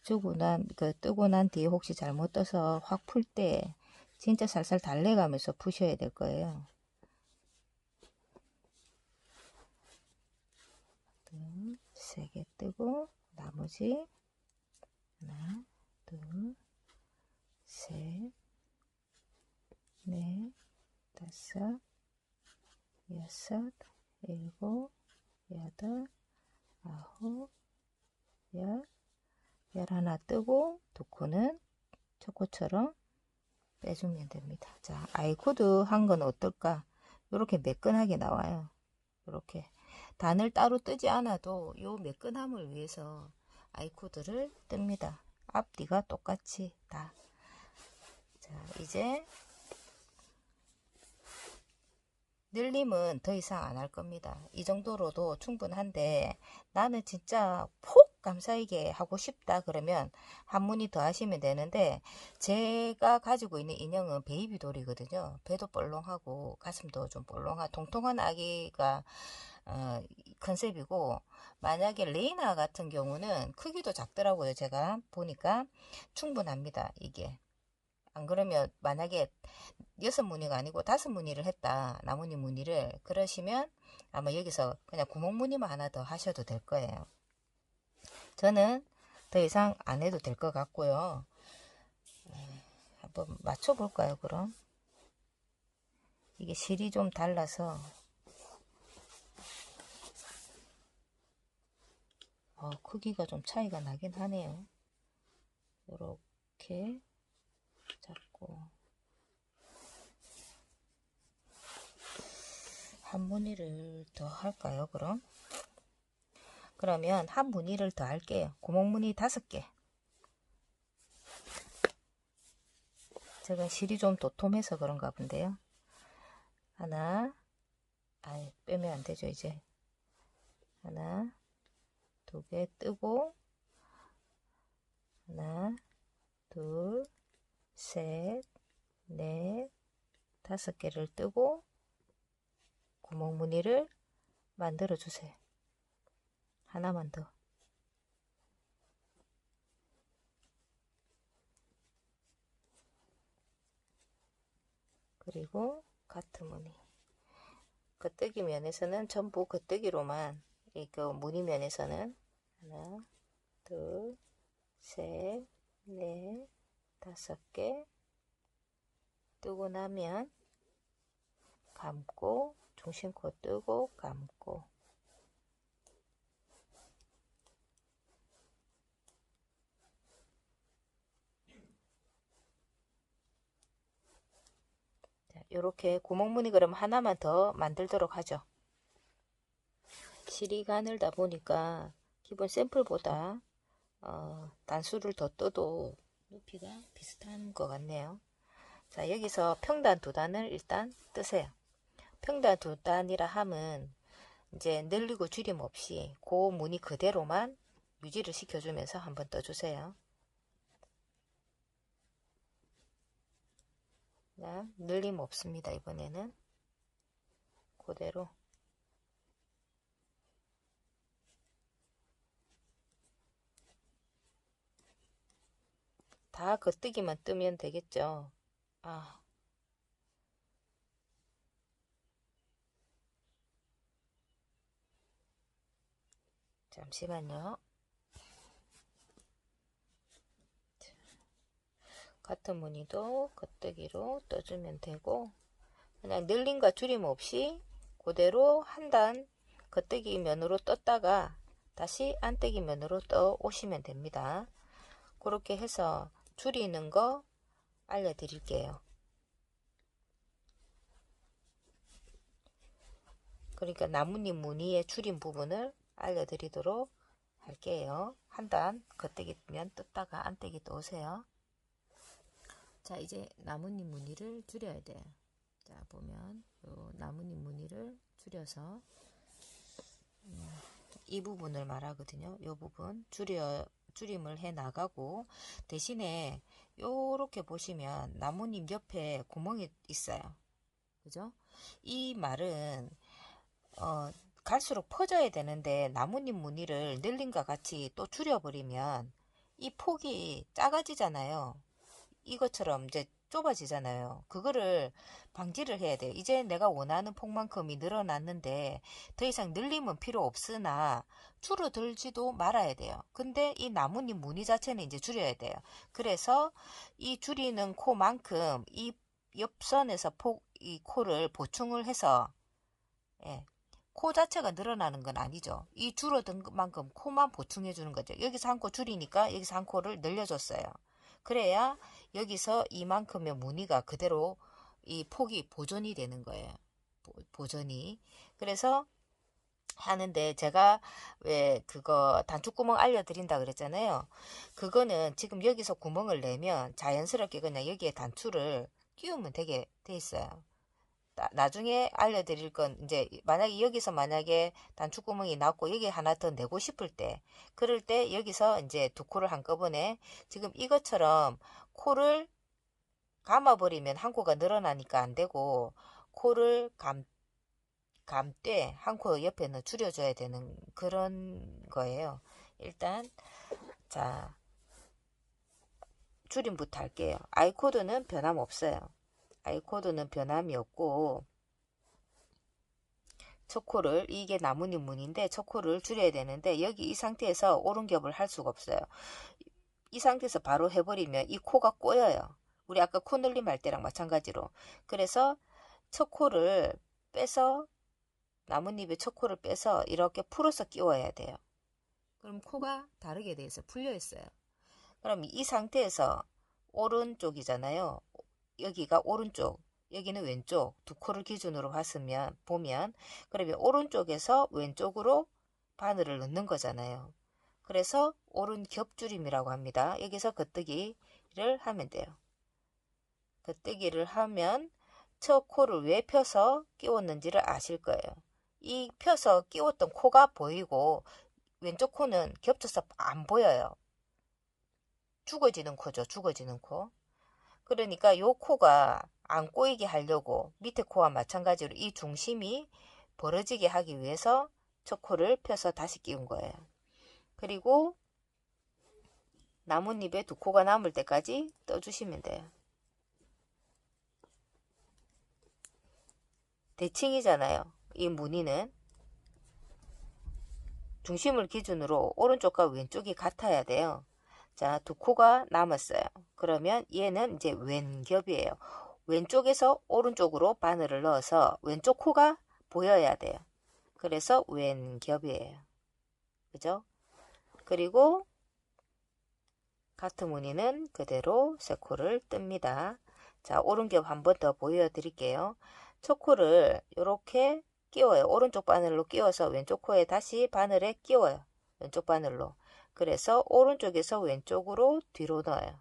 [SPEAKER 1] 뜨고 난 뒤에 혹시 잘못 떠서 확 풀 때 진짜 살살 달래가면서 푸셔야 될 거예요. 둘, 3개 뜨고 나머지 하나, 둘, 셋, 넷, 다섯, 여섯, 일곱, 여덟, 아홉, 열, 열하나 뜨고 두 코는 첫 코처럼 빼주면 됩니다. 자, 아이코드 한 건 어떨까? 이렇게 매끈하게 나와요. 이렇게 단을 따로 뜨지 않아도 요 매끈함을 위해서 아이코드를 뜹니다. 앞뒤가 똑같이 다. 자, 이제 늘림은 더 이상 안 할 겁니다. 이 정도로도 충분한데 나는 진짜 폭 감싸이게 하고 싶다 그러면 한 무늬 더 하시면 되는데 제가 가지고 있는 인형은 베이비돌이거든요. 배도 볼롱하고 가슴도 좀 볼롱한 통통한 아기가 컨셉이고 만약에 레이나 같은 경우는 크기도 작더라고요. 제가 보니까 충분합니다. 이게 안 그러면 만약에 6무늬가 아니고 5무늬를 했다. 나무늬 무늬를 그러시면 아마 여기서 그냥 구멍 무늬만 하나 더 하셔도 될 거예요. 저는 더 이상 안 해도 될 것 같고요. 한번 맞춰 볼까요 그럼? 이게 실이 좀 달라서 크기가 좀 차이가 나긴 하네요. 이렇게 잡고 한 무늬를 더 할까요 그럼? 그러면 한 무늬를 더 할게요. 구멍 무늬 5개. 제가 실이 좀 도톰해서 그런가 본데요. 하나, 빼면 안 되죠 이제. 하나, 2개 뜨고 하나, 둘, 셋, 넷, 5개를 뜨고 구멍 무늬를 만들어 주세요. 하나만 더. 그리고 같은 무늬. 겉뜨기 면에서는 전부 겉뜨기로만 이거 무늬 면에서는 하나, 둘, 셋, 넷, 5개 뜨고 나면 감고 중심코 뜨고 감고 이렇게 구멍무늬 그럼 하나만 더 만들도록 하죠. 실이 가늘다 보니까 기본 샘플보다 단수를 더 떠도 높이가 비슷한 것 같네요. 자, 여기서 평단 2단을 일단 뜨세요. 평단 2단이라 함은 이제 늘리고 줄임 없이 그 무늬 그대로만 유지를 시켜주면서 한번 떠주세요. 늘림 없습니다. 이번에는 그대로 다 겉뜨기만 뜨면 되겠죠. 아, 잠시만요. 같은 무늬도 겉뜨기로 떠주면 되고, 그냥 늘림과 줄임 없이 그대로 한 단 겉뜨기 면으로 떴다가 다시 안뜨기 면으로 떠 오시면 됩니다. 그렇게 해서 줄이는 거 알려드릴게요. 그러니까 나뭇잎 무늬의 줄임 부분을 알려드리도록 할게요. 한 단 겉뜨기 면 떴다가 안뜨기 떠오세요. 자, 이제 나뭇잎 무늬를 줄여야 돼요. 자, 보면 요 나뭇잎 무늬를 줄여서 이 부분을 말하거든요. 이 부분 줄임을 해 나가고, 대신에 요렇게 보시면 나뭇잎 옆에 구멍이 있어요. 그죠? 이 말은 갈수록 퍼져야 되는데 나뭇잎 무늬를 늘림과 같이 또 줄여버리면 이 폭이 작아지잖아요. 이것처럼 이제 좁아지잖아요. 그거를 방지를 해야 돼요. 이제 내가 원하는 폭만큼이 늘어났는데 더 이상 늘림은 필요 없으나 줄어들지도 말아야 돼요. 근데 이 나뭇잎 무늬 자체는 이제 줄여야 돼요. 그래서 이 줄이는 코만큼 이 옆선에서 이 코를 보충을 해서, 예, 코 자체가 늘어나는 건 아니죠. 이 줄어든 만큼 코만 보충해 주는 거죠. 여기서 한 코 줄이니까 여기서 한 코를 늘려줬어요. 그래야 여기서 이만큼의 무늬가 그대로 이 폭이 보존이 되는 거예요. 보존이. 그래서 하는데, 제가 왜 그거 단축구멍 알려드린다 그랬잖아요. 그거는 지금 여기서 구멍을 내면 자연스럽게 그냥 여기에 단추를 끼우면 되게 돼 있어요. 나중에 알려드릴 건, 이제 만약에 여기서 만약에 단축구멍이 났고 여기 하나 더 내고 싶을 때, 그럴 때 여기서 이제 두 코를 한꺼번에, 지금 이것처럼 코를 감아버리면 한 코가 늘어나니까 안 되고, 코를 감되 한 코 옆에는 줄여줘야 되는 그런 거예요. 일단 자, 줄임부터 할게요. 아이코드는 변함없어요. 아이코드는 변함이 없고, 첫 코를, 이게 나뭇잎 무늬인데 첫 코를 줄여야 되는데, 여기 이 상태에서 오른겹을 할 수가 없어요. 이 상태에서 바로 해버리면 이 코가 꼬여요. 우리 아까 코 늘림 할 때랑 마찬가지로. 그래서 첫 코를 빼서, 나뭇잎의 첫 코를 빼서 이렇게 풀어서 끼워야 돼요. 그럼 코가 다르게 돼서 풀려 있어요. 그럼 이 상태에서 오른쪽이잖아요. 여기가 오른쪽, 여기는 왼쪽, 두 코를 기준으로 보면, 그러면 오른쪽에서 왼쪽으로 바늘을 넣는 거잖아요. 그래서 오른 겹줄임이라고 합니다. 여기서 겉뜨기를 하면 돼요. 겉뜨기를 하면 첫 코를 왜 펴서 끼웠는지를 아실 거예요. 이 펴서 끼웠던 코가 보이고 왼쪽 코는 겹쳐서 안 보여요. 죽어지는 코죠. 죽어지는 코. 그러니까 요 코가 안 꼬이게 하려고 밑에 코와 마찬가지로 이 중심이 벌어지게 하기 위해서 첫 코를 펴서 다시 끼운 거예요. 그리고 나뭇잎에 두 코가 남을 때까지 떠주시면 돼요. 대칭이잖아요. 이 무늬는 중심을 기준으로 오른쪽과 왼쪽이 같아야 돼요. 자, 두 코가 남았어요. 그러면 얘는 이제 왼겹이에요. 왼쪽에서 오른쪽으로 바늘을 넣어서 왼쪽 코가 보여야 돼요. 그래서 왼겹이에요. 그죠? 그리고 같은 무늬는 그대로 세 코를 뜹니다. 자, 오른겹 한 번 더 보여드릴게요. 첫 코를 이렇게 끼워요. 오른쪽 바늘로 끼워서 왼쪽 코에 다시 바늘에 끼워요. 왼쪽 바늘로. 그래서 오른쪽에서 왼쪽으로 뒤로 넣어요.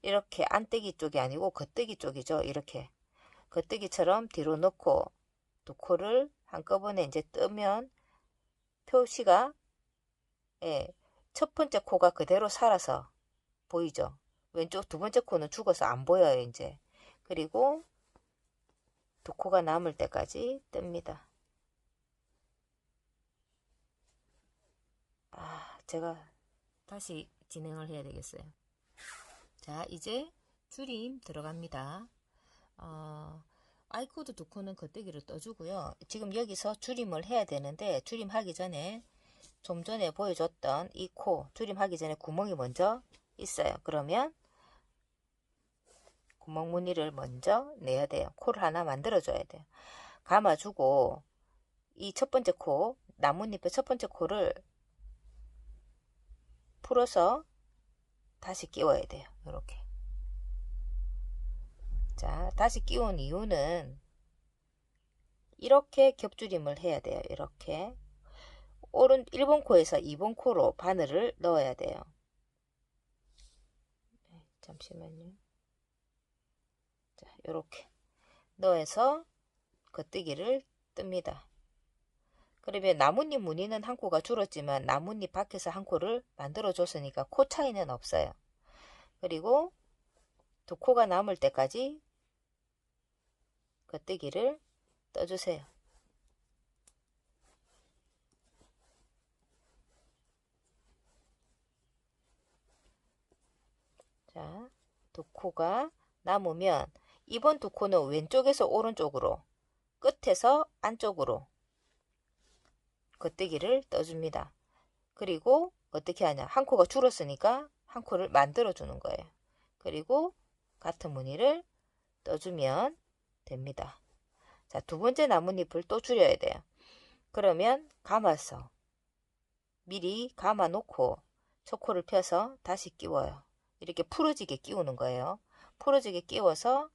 [SPEAKER 1] 이렇게 안뜨기 쪽이 아니고 겉뜨기 쪽이죠. 이렇게 겉뜨기처럼 뒤로 넣고 두 코를 한꺼번에 이제 뜨면 표시가, 예, 첫 번째 코가 그대로 살아서 보이죠. 왼쪽 두 번째 코는 죽어서 안 보여요. 이제 그리고 두 코가 남을 때까지 뜹니다. 제가 다시 진행을 해야 되겠어요. 자, 이제 줄임 들어갑니다. 아이코드 두 코는 겉뜨기를 떠주고요. 지금 여기서 줄임을 해야 되는데, 줄임하기 전에 좀 전에 보여줬던 이 코 줄임하기 전에 구멍이 먼저 있어요. 그러면 구멍 무늬를 먼저 내야 돼요. 코를 하나 만들어 줘야 돼요. 감아주고 이 첫 번째 코, 나뭇잎의 첫 번째 코를 풀어서 다시 끼워야 돼요. 이렇게. 자, 다시 끼운 이유는 이렇게 겹줄임을 해야 돼요. 이렇게. 오른 1번 코에서 2번 코로 바늘을 넣어야 돼요. 잠시만요. 자, 이렇게 넣어서 겉뜨기를 뜹니다. 그러면 나뭇잎 무늬는 한 코가 줄었지만 나뭇잎 밖에서 한 코를 만들어 줬으니까 코 차이는 없어요. 그리고 두 코가 남을 때까지 겉뜨기를 떠주세요. 자, 두 코가 남으면 이번 두 코는 왼쪽에서 오른쪽으로, 끝에서 안쪽으로 겉뜨기를 떠줍니다. 그리고 어떻게 하냐? 한 코가 줄었으니까 한 코를 만들어 주는 거예요. 그리고 같은 무늬를 떠주면 됩니다. 자, 두 번째 나뭇잎을 또 줄여야 돼요. 그러면 감아서 미리 감아 놓고 첫 코를 펴서 다시 끼워요. 이렇게 풀어지게 끼우는 거예요. 풀어지게 끼워서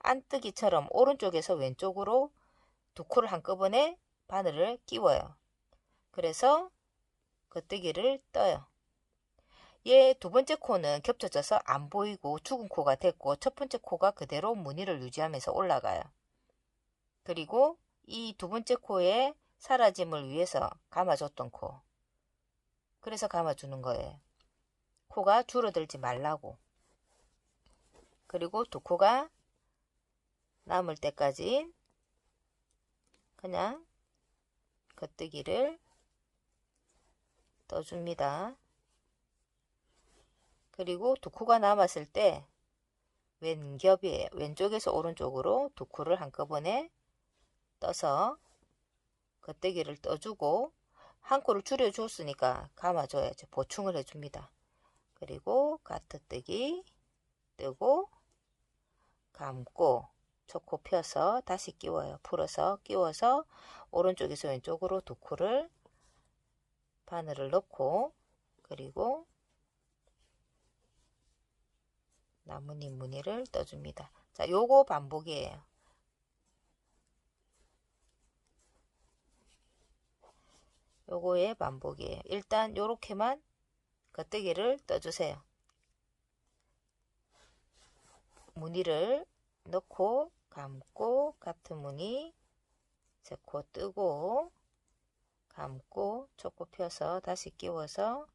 [SPEAKER 1] 안뜨기처럼 오른쪽에서 왼쪽으로 두 코를 한꺼번에 바늘을 끼워요. 그래서 겉뜨기를 떠요. 얘 두 번째 코는 겹쳐져서 안 보이고 죽은 코가 됐고 첫 번째 코가 그대로 무늬를 유지하면서 올라가요. 그리고 이 두 번째 코의 사라짐을 위해서 감아줬던 코. 그래서 감아주는 거예요. 코가 줄어들지 말라고. 그리고 두 코가 남을 때까지 그냥 겉뜨기를 떠줍니다. 그리고 두 코가 남았을 때 왼겹이에요. 왼쪽에서 오른쪽으로 두 코를 한꺼번에 떠서 겉뜨기를 떠주고 한 코를 줄여줬으니까 감아줘야죠. 보충을 해줍니다. 그리고 가트뜨기 뜨고 감고 첫 코 펴서 다시 끼워요. 풀어서 끼워서 오른쪽에서 왼쪽으로 두 코를 바늘을 넣고 그리고 나뭇잎 무늬를 떠줍니다. 자, 요거 반복이에요. 요거의 반복이에요. 일단 요렇게만 겉뜨기를 떠주세요. 무늬를 넣고 감고 같은 무늬 세 코 뜨고 감고 첫 코 펴서 다시 끼워서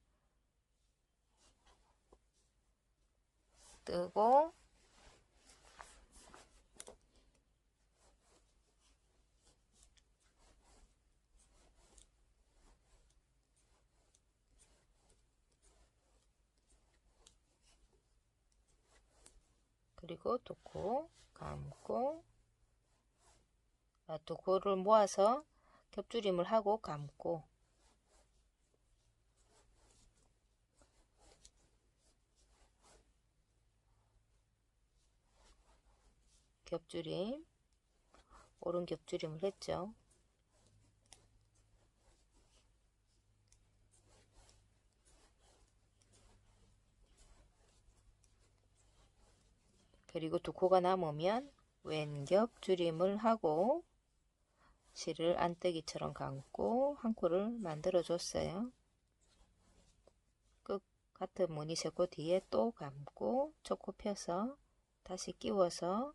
[SPEAKER 1] 뜨고 그리고 두 코 감고 두 코를 모아서 겹줄임을 하고 감고 겹줄임 오른 겹줄임을 했죠. 그리고 두 코가 남으면 왼겹 줄임을 하고 실을 안뜨기처럼 감고 한 코를 만들어 줬어요. 끝 같은 무늬 세 코 뒤에 또 감고 첫 코 펴서 다시 끼워서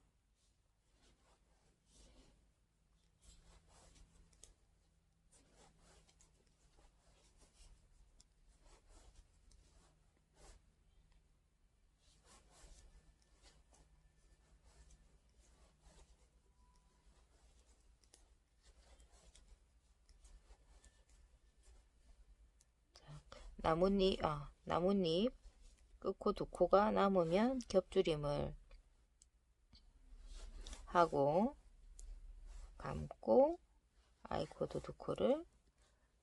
[SPEAKER 1] 나뭇잎 끝코 두 코가 남으면 겹줄임을 하고 감고 아이코드 두 코를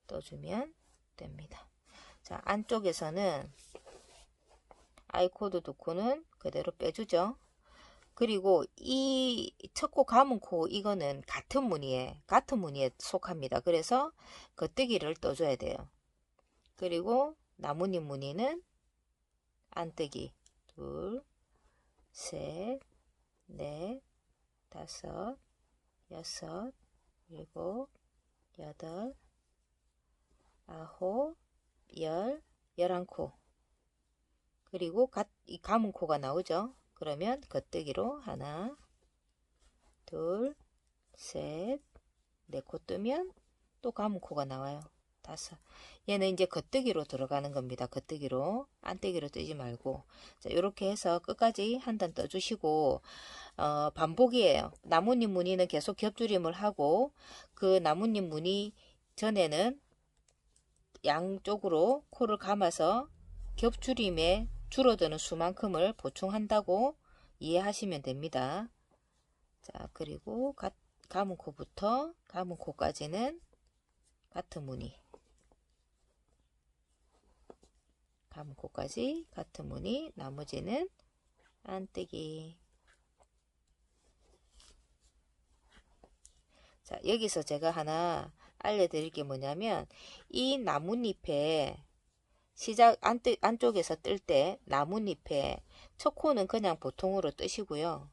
[SPEAKER 1] 떠주면 됩니다. 자, 안쪽에서는 아이코드 두 코는 그대로 빼주죠. 그리고 이 첫 코 감은 코 이거는 같은 무늬에 속합니다. 그래서 겉뜨기를 떠줘야 돼요. 그리고 나뭇잎 무늬는 안뜨기 둘, 셋, 넷, 다섯, 여섯, 일곱, 여덟, 아홉, 열, 11코. 그리고 이 감은 코가 나오죠. 그러면 겉뜨기로 하나, 둘, 셋, 네 코 뜨면 또 감은 코가 나와요. 다섯. 얘는 이제 겉뜨기로 들어가는 겁니다. 겉뜨기로, 안뜨기로 뜨지 말고. 자, 이렇게 해서 끝까지 한 단 떠주시고, 반복이에요. 나뭇잎 무늬는 계속 겹줄임을 하고, 그 나뭇잎 무늬 전에는 양쪽으로 코를 감아서 겹줄임에 줄어드는 수만큼을 보충한다고 이해하시면 됩니다. 자, 그리고 감은 코부터 감은 코까지는 같은 무늬. 감은 코까지 같은 무늬, 나머지는 안뜨기. 자, 여기서 제가 하나 알려드릴 게 뭐냐면, 이 나뭇잎에 안쪽에서 뜰 때 나뭇잎에 첫 코는 그냥 보통으로 뜨시고요.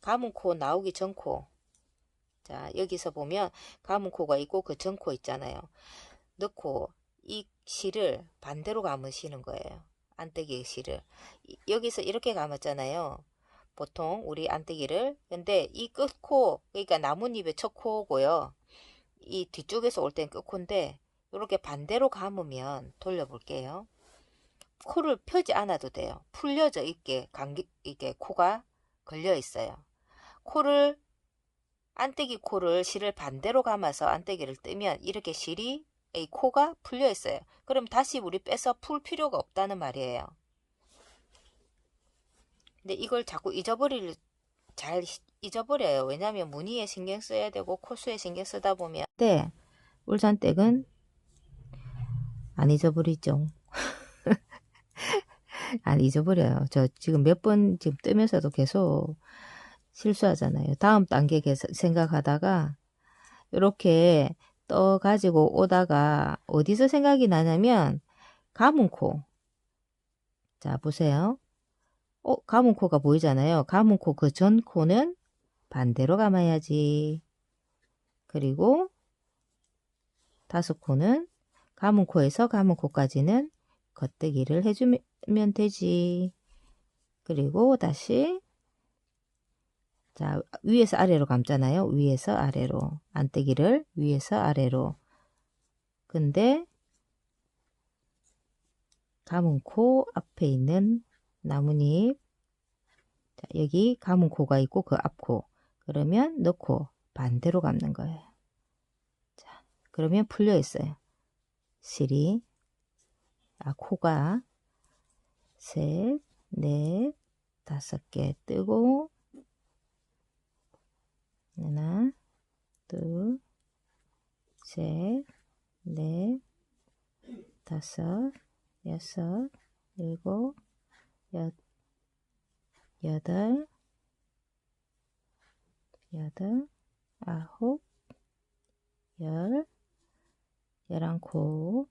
[SPEAKER 1] 감은 코 나오기 전 코. 자, 여기서 보면 감은 코가 있고 그 전 코 있잖아요. 넣고 이 실을 반대로 감으시는 거예요. 안뜨기 실을. 여기서 이렇게 감았잖아요. 보통 우리 안뜨기를. 근데 이 끝코, 그러니까 나뭇잎의 첫 코고요. 이 뒤쪽에서 올 땐 끝코인데 이렇게 반대로 감으면 돌려볼게요. 코를 펴지 않아도 돼요. 풀려져 있게 이게 코가 걸려 있어요. 안뜨기 코를 실을 반대로 감아서 안뜨기를 뜨면 이렇게 이 코가 풀려 있어요. 그럼 다시 우리 빼서 풀 필요가 없다는 말이에요. 근데 이걸 자꾸 잘 잊어버려요. 왜냐하면 무늬에 신경 써야 되고 코수에 신경 쓰다 보면. 네, 울산댁은 안 잊어버리죠. 안 잊어버려요. 저 지금 몇 번 지금 뜨면서도 계속 실수하잖아요. 다음 단계 생각하다가 이렇게 떠 가지고 오다가 어디서 생각이 나냐면 감은 코. 자, 보세요. 감은 코가 보이잖아요. 감은 코 그 전 코는 반대로 감아야지. 그리고 다섯 코는 감은 코에서 감은 코까지는 겉뜨기를 해주면 되지. 그리고 다시 자, 위에서 아래로 감잖아요. 위에서 아래로. 안뜨기를 위에서 아래로. 근데 감은 코 앞에 있는 나뭇잎. 자, 여기 감은 코가 있고 그 앞코. 그러면 넣고 반대로 감는 거예요. 자, 그러면 풀려 있어요. 실이. 코가 셋, 넷, 다섯 개 뜨고 하나, 둘, 셋, 넷, 다섯, 여섯, 일곱, 여덟, 아홉, 11코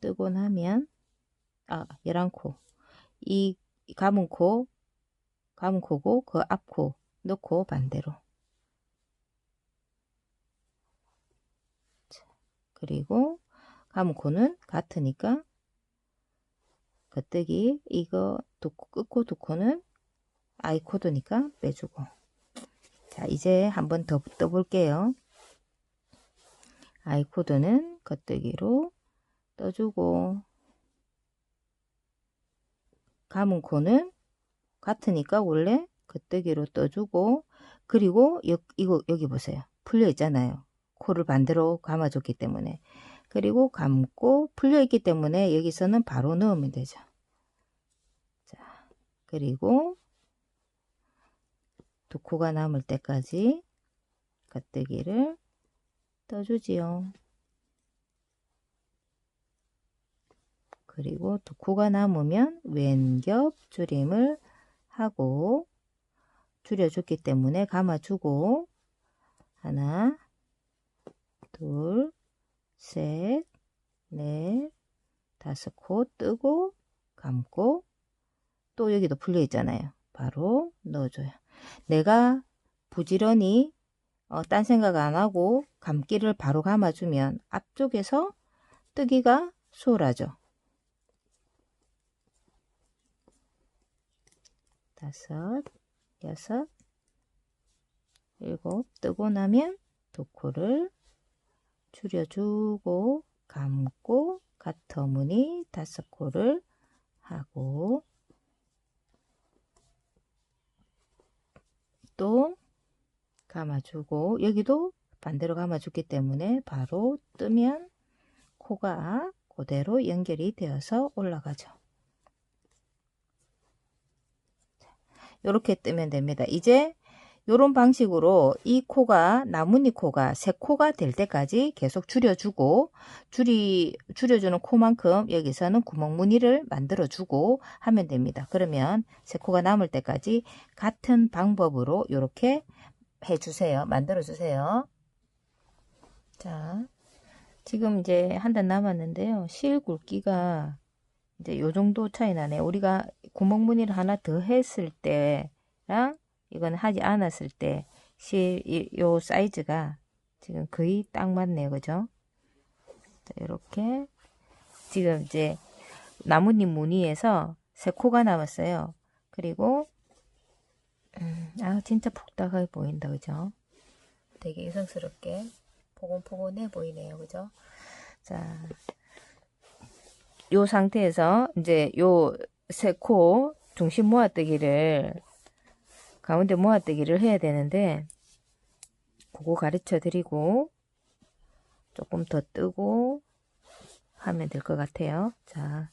[SPEAKER 1] 뜨고 나면 11코. 이 감은 코고 그 앞코 넣고 반대로. 자, 그리고 감은 코는 같으니까 겉뜨기 이거 끝코 두 코는 아이코드니까 빼주고. 자, 이제 한번 더 떠볼게요. 아이코드는 겉뜨기로 떠주고 감은 코는 같으니까 원래 겉뜨기로 떠주고 그리고 이거 여기 보세요. 풀려 있잖아요. 코를 반대로 감아줬기 때문에 그리고 감고 풀려 있기 때문에 여기서는 바로 넣으면 되죠. 자, 그리고 두 코가 남을 때까지 가뜨기를 떠주지요. 그리고 두 코가 남으면 왼겹 줄임을 하고 줄여줬기 때문에 감아주고 하나, 둘, 셋, 넷, 다섯 코 뜨고 감고 또 여기도 풀려 있잖아요. 바로 넣어줘요. 내가 부지런히 딴 생각 안 하고 감기를 바로 감아주면 앞쪽에서 뜨기가 수월하죠. 다섯, 여섯, 일곱 뜨고 나면 두 코를 줄여주고 감고 가터무늬 다섯 코를 하고 또 감아주고 여기도 반대로 감아주기 때문에 바로 뜨면 코가 그대로 연결이 되어서 올라가죠. 이렇게 뜨면 됩니다. 이제 이런 방식으로 이 코가 나뭇잎 코가 세 코가 될 때까지 계속 줄여주고 줄여주는 코만큼 여기서는 구멍 무늬를 만들어주고 하면 됩니다. 그러면 세 코가 남을 때까지 같은 방법으로 이렇게 해주세요. 만들어주세요. 자, 지금 이제 한 단 남았는데요. 실 굵기가 이제 요 정도 차이 나네. 우리가 구멍 무늬를 하나 더 했을 때랑 이건 하지 않았을 때 요 사이즈가 지금 거의 딱 맞네요. 그죠? 이렇게 지금 이제 나뭇잎 무늬에서 세 코가 남았어요. 그리고 진짜 복다하게 보인다. 그죠? 되게 이성스럽게 포근포근해 보이네요. 그죠? 자, 요 상태에서 이제 요 세 코 중심 모아뜨기를 가운데 모아뜨기를 해야 되는데 그거 가르쳐 드리고 조금 더 뜨고 하면 될 것 같아요. 자,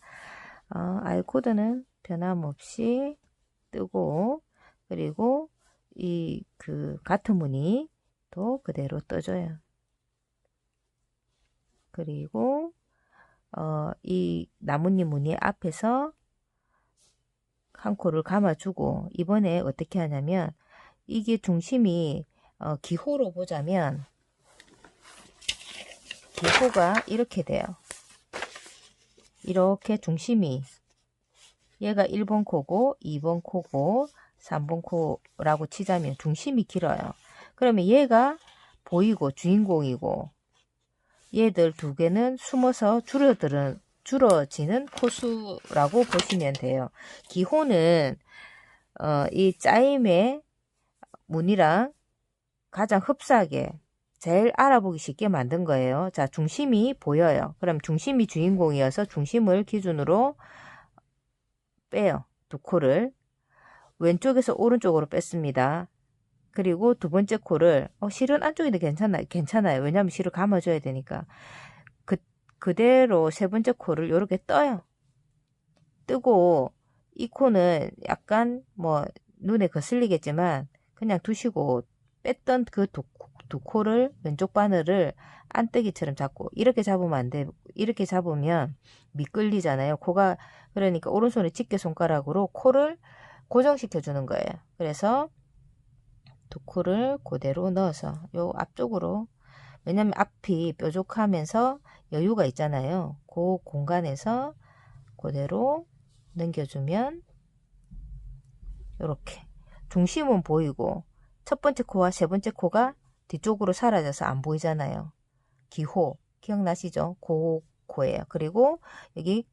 [SPEAKER 1] 알코드는 변함없이 뜨고 그리고 이 그 같은 무늬도 그대로 떠줘요. 그리고 이 나뭇잎 무늬 앞에서 한 코를 감아주고 이번에 어떻게 하냐면 이게 중심이 기호로 보자면 기호가 이렇게 돼요. 이렇게 중심이 얘가 1번 코고 2번 코고 3번 코라고 치자면 중심이 길어요. 그러면 얘가 보이고 주인공이고 얘들 두 개는 숨어서 줄어지는 코수라고 보시면 돼요. 기호는 이 짜임의 무늬랑 가장 흡사하게 제일 알아보기 쉽게 만든 거예요. 자, 중심이 보여요. 그럼 중심이 주인공이어서 중심을 기준으로 빼요. 두 코를 왼쪽에서 오른쪽으로 뺐습니다. 그리고 두 번째 코를 실은 안쪽인데 괜찮아요. 왜냐하면 실을 감아줘야 되니까 그대로 세 번째 코를 이렇게 떠요. 뜨고 이 코는 약간 뭐 눈에 거슬리겠지만 그냥 두시고 뺐던 그 두 코를 왼쪽 바늘을 안뜨기처럼 잡고 이렇게 잡으면 안 돼. 이렇게 잡으면 미끌리잖아요. 코가 그러니까 오른손에 집게 손가락으로 코를 고정시켜 주는 거예요. 그래서 두 코를 그대로 넣어서 요 앞쪽으로 왜냐면 앞이 뾰족하면서 여유가 있잖아요. 그 공간에서 그대로 넘겨주면 이렇게 중심은 보이고 첫 번째 코와 세 번째 코가 뒤쪽으로 사라져서 안 보이잖아요. 기호 기억나시죠? 코예요. 그리고 여기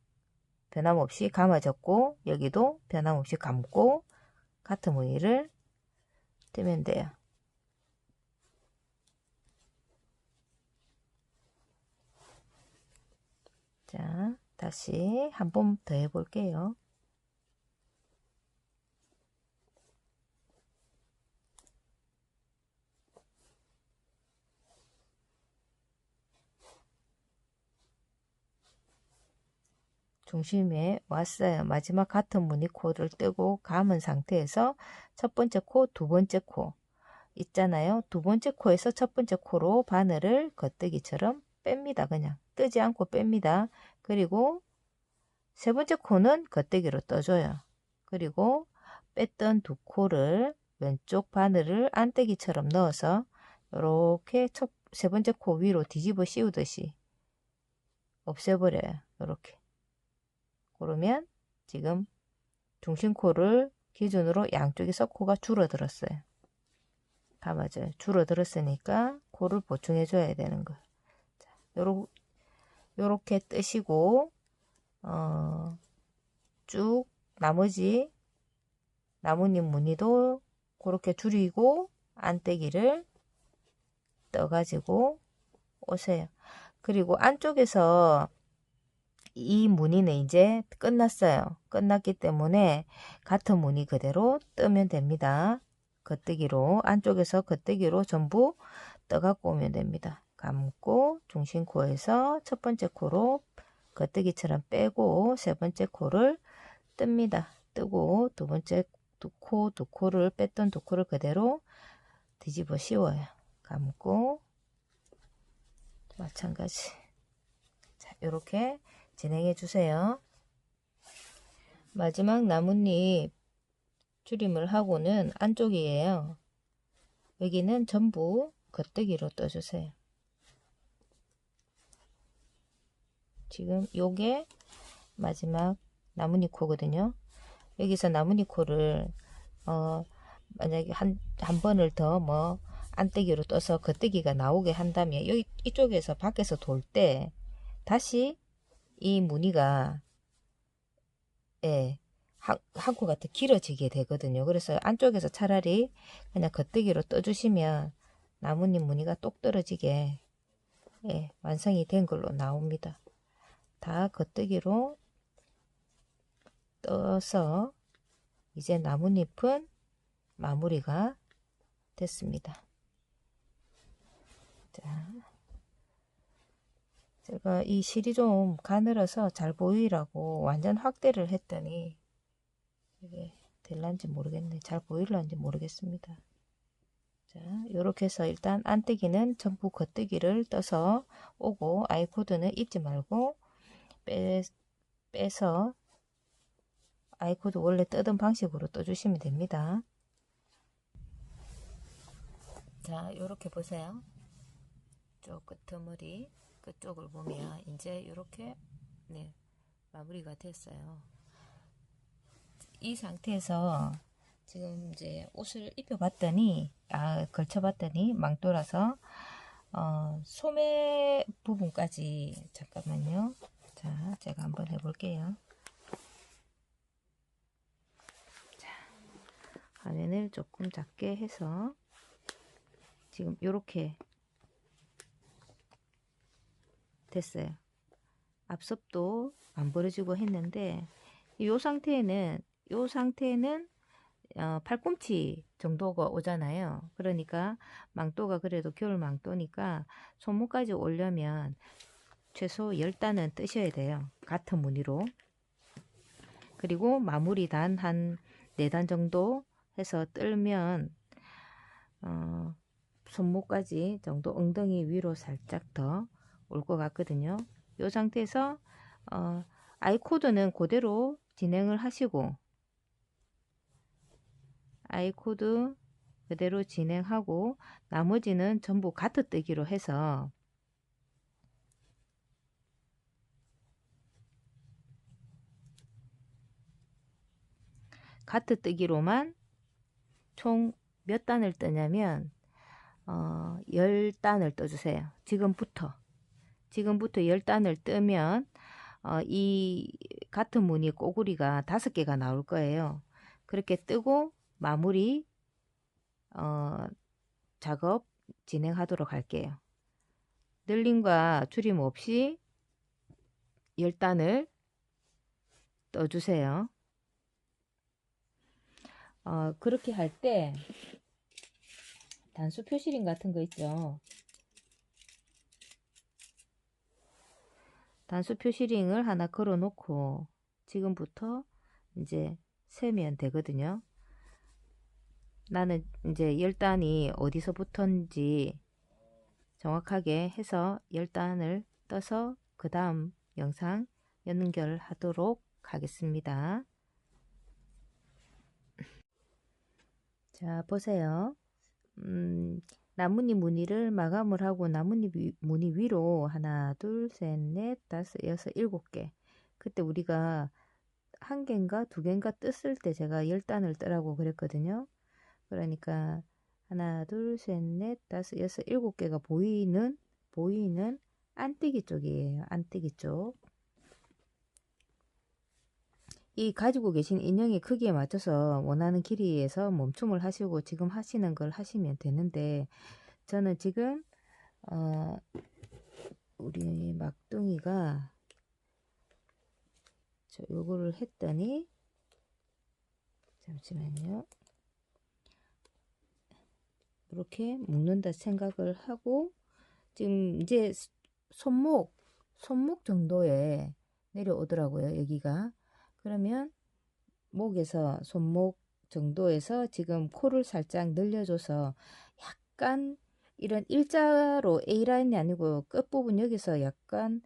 [SPEAKER 1] 변함없이 감아졌고 여기도 변함없이 감고 같은 무늬를 뜨면 돼요. 자, 다시 한 번 더 해볼게요. 중심에 왔어요. 마지막 같은 무늬 코를 뜨고 감은 상태에서 첫 번째 코, 두 번째 코 있잖아요. 두 번째 코에서 첫 번째 코로 바늘을 겉뜨기처럼 뺍니다. 그냥 뜨지 않고 뺍니다. 그리고 세 번째 코는 겉뜨기로 떠줘요. 그리고 뺐던 두 코를 왼쪽 바늘을 안뜨기처럼 넣어서 이렇게 세 번째 코 위로 뒤집어 씌우듯이 없애버려요. 이렇게. 그러면 지금 중심코를 기준으로 양쪽에서 코가 줄어들었어요. 다 맞아요. 줄어들었으니까 코를 보충해 줘야 되는 거예요. 자, 요렇게 뜨시고 쭉 나머지 나뭇잎 무늬도 그렇게 줄이고 안떼기를 떠가지고 오세요. 그리고 안쪽에서 이 무늬는 이제 끝났어요. 끝났기 때문에 같은 무늬 그대로 뜨면 됩니다. 겉뜨기로 안쪽에서 겉뜨기로 전부 떠갖고 오면 됩니다. 감고 중심코에서 첫 번째 코로 겉뜨기처럼 빼고 세 번째 코를 뜹니다. 뜨고 두 번째 두 코를 뺐던 두 코를 그대로 뒤집어 씌워요. 감고 마찬가지. 자, 이렇게 진행해 주세요. 마지막 나뭇잎 줄임을 하고는 안쪽이에요. 여기는 전부 겉뜨기로 떠주세요. 지금 요게 마지막 나뭇잎 코거든요. 여기서 나뭇잎 코를 만약에 한 번을 더 뭐 안뜨기로 떠서 겉뜨기가 나오게 한다면 여기 이쪽에서 밖에서 돌 때 다시 이 무늬가 한 코가 더 길어지게 되거든요. 그래서 안쪽에서 차라리 그냥 겉뜨기로 떠주시면 나뭇잎 무늬가 똑 떨어지게 완성이 된 걸로 나옵니다. 다 겉뜨기로 떠서 이제 나뭇잎은 마무리가 됐습니다. 자, 제가 이 실이 좀 가늘어서 잘 보이라고 완전 확대를 했더니 이게 될란지 모르겠네. 잘 보일란지 모르겠습니다. 자, 요렇게 해서 일단 안뜨기는 전부 겉뜨기를 떠서 오고 아이코드는 잊지 말고 빼서 아이코드 원래 뜨던 방식으로 떠주시면 됩니다. 자, 요렇게 보세요. 쪽 끝머리 끝쪽을 보면 이제 이렇게 마무리가 됐어요. 이 상태에서 지금 이제 옷을 입혀봤더니 걸쳐봤더니 망토라서 소매 부분까지 잠깐만요. 자, 제가 한번 해볼게요. 자, 화면을 조금 작게 해서 지금 이렇게 됐어요. 앞섭도 안 벌어지고 했는데 이 상태에는 팔꿈치 정도가 오잖아요. 그러니까 망토가 그래도 겨울 망토니까 손목까지 오려면 최소 10단은 뜨셔야 돼요. 같은 무늬로. 그리고 마무리 단 한 4단 정도 해서 떨면 손목까지 정도 엉덩이 위로 살짝 더 올 것 같거든요. 이 상태에서 아이코드는 그대로 진행을 하시고 아이코드 그대로 진행하고 나머지는 전부 가트뜨기로 해서 가트뜨기로만 총 몇 단을 뜨냐면 10단을 떠주세요. 지금부터 10단을 뜨면 이 같은 무늬 꼬구리가 5개가 나올 거예요. 그렇게 뜨고 마무리 작업 진행하도록 할게요. 늘림과 줄임 없이 10단을 떠주세요. 그렇게 할 때 단수 표시림 같은 거 있죠. 단수 표시링을 하나 걸어 놓고 지금부터 이제 세면 되거든요. 나는 이제 열단이 어디서부터인지 정확하게 해서 열단을 떠서 그 다음 영상 연결하도록 하겠습니다. 자, 보세요. 나뭇잎 무늬를 마감을 하고 나뭇잎 무늬 위로 하나, 둘, 셋, 넷, 다섯, 여섯, 일곱 개. 그때 우리가 한 개인가 두 개인가 떴을 때 제가 열단을 뜨라고 그랬거든요. 그러니까 하나, 둘, 셋, 넷, 다섯, 여섯, 일곱 개가 보이는 안뜨기 쪽이에요. 안뜨기 쪽. 이 가지고 계신 인형의 크기에 맞춰서 원하는 길이에서 멈춤을 하시고 지금 하시는 걸 하시면 되는데, 저는 지금 우리 막둥이가 요거를 했더니, 잠시만요. 이렇게 묶는다 생각을 하고 지금 이제 손목 정도에 내려오더라고요. 여기가. 그러면 목에서 손목 정도에서 지금 코를 살짝 늘려줘서 약간 이런 일자로 A라인이 아니고 끝부분 여기서 약간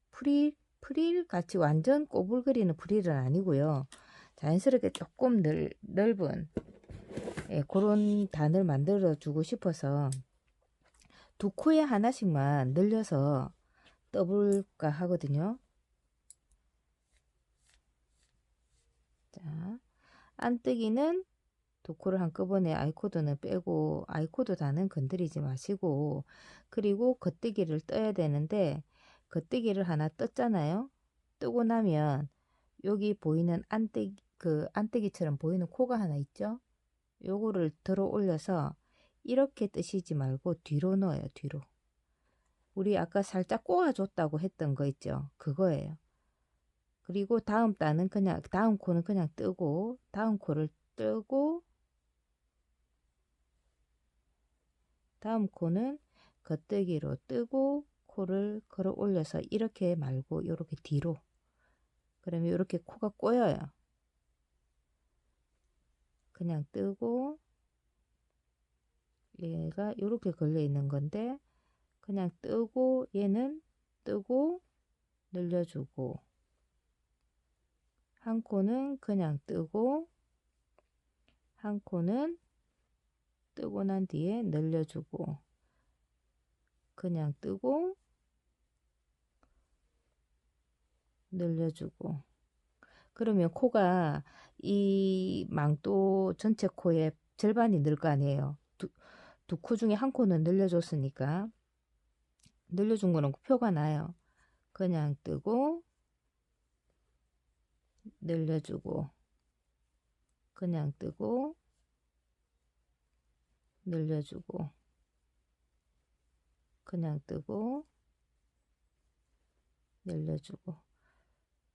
[SPEAKER 1] 프릴 같이 완전 꼬불거리는 프릴은 아니고요. 자연스럽게 조금 넓은 그런 단을 만들어 주고 싶어서 두 코에 하나씩만 늘려서 떠볼까 하거든요. 자, 안뜨기는 두 코를 한꺼번에 아이코드는 빼고 아이코드 단은 건드리지 마시고, 그리고 겉뜨기를 떠야 되는데 겉뜨기를 하나 떴잖아요. 뜨고 나면 여기 보이는 안뜨기처럼 보이는 코가 하나 있죠. 요거를 들어 올려서 이렇게 뜨시지 말고 뒤로 넣어요. 뒤로. 우리 아까 살짝 꼬아줬다고 했던 거 있죠. 그거예요. 그리고 다음 코는 그냥 뜨고, 다음 코를 뜨고, 다음 코는 겉뜨기로 뜨고, 코를 걸어 올려서 이렇게 말고 이렇게 뒤로. 그러면 이렇게 코가 꼬여요. 그냥 뜨고, 얘가 이렇게 걸려 있는 건데 그냥 뜨고, 얘는 뜨고 늘려주고, 한 코는 그냥 뜨고, 한 코는 뜨고 난 뒤에 늘려주고, 그냥 뜨고 늘려주고. 그러면 코가 이 망토 전체 코의 절반이 늘 거 아니에요. 두 코 중에 한 코는 늘려줬으니까 늘려준 거는 표가 나요. 그냥 뜨고 늘려주고, 그냥 뜨고 늘려주고, 그냥 뜨고 늘려주고.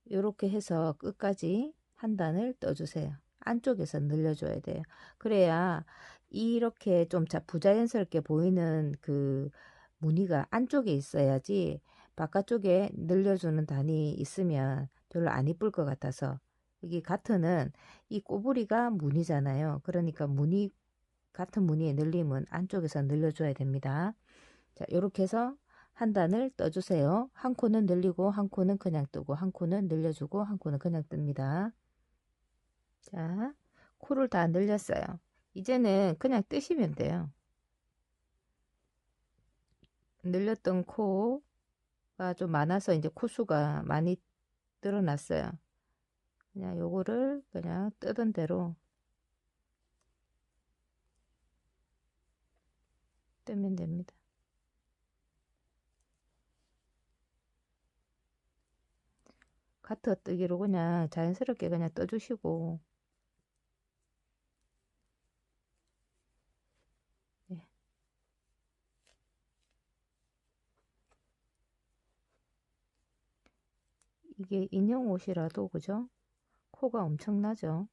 [SPEAKER 1] 이렇게 해서 끝까지 한 단을 떠주세요. 안쪽에서 늘려줘야 돼요. 그래야 이렇게 좀 부자연스럽게 보이는 그 무늬가 안쪽에 있어야지, 바깥쪽에 늘려주는 단이 있으면 별로 안 이쁠 것 같아서. 여기 가트는 이 꼬부리가 무늬잖아요. 그러니까 같은 무늬의 늘림은 안쪽에서 늘려줘야 됩니다. 자, 이렇게 해서 한 단을 떠주세요. 한 코는 늘리고 한 코는 그냥 뜨고, 한 코는 늘려주고 한 코는 그냥 뜹니다. 자, 코를 다 늘렸어요. 이제는 그냥 뜨시면 돼요. 늘렸던 코가 좀 많아서 이제 코수가 많이 늘어났어요. 그냥 요거를 그냥 뜨던 대로 뜨면 됩니다. 가트 뜨기로 그냥 자연스럽게 그냥 떠주시고, 네. 이게 인형 옷이라도 그죠? 코가 엄청나죠?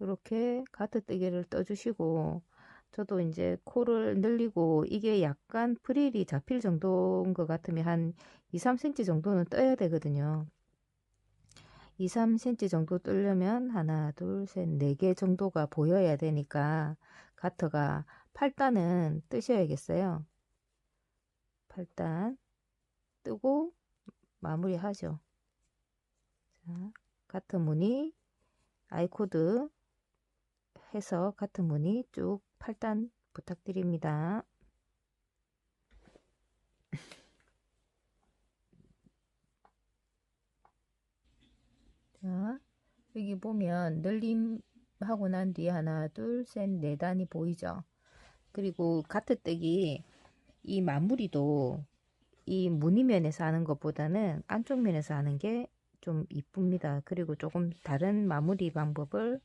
[SPEAKER 1] 이렇게 가트뜨기를 떠주시고, 저도 이제 코를 늘리고 이게 약간 프릴이 잡힐 정도인 것 같으면 한 2, 3cm 정도는 떠야 되거든요. 2, 3cm 정도 뜨려면 하나, 둘, 셋, 4개 정도가 보여야 되니까 가트가 8단은 뜨셔야겠어요. 8단 뜨고 마무리하죠. 자, 가트 무늬, 아이코드 해서 가트 무늬 쭉 8단 부탁드립니다. 자, 여기 보면 늘림하고 난 뒤에 하나, 둘, 셋, 4단이 보이죠? 그리고 가트뜨기 이 마무리도 이 무늬면에서 하는 것보다는 안쪽 면에서 하는 게 좀 이쁩니다. 그리고 조금 다른 마무리 방법을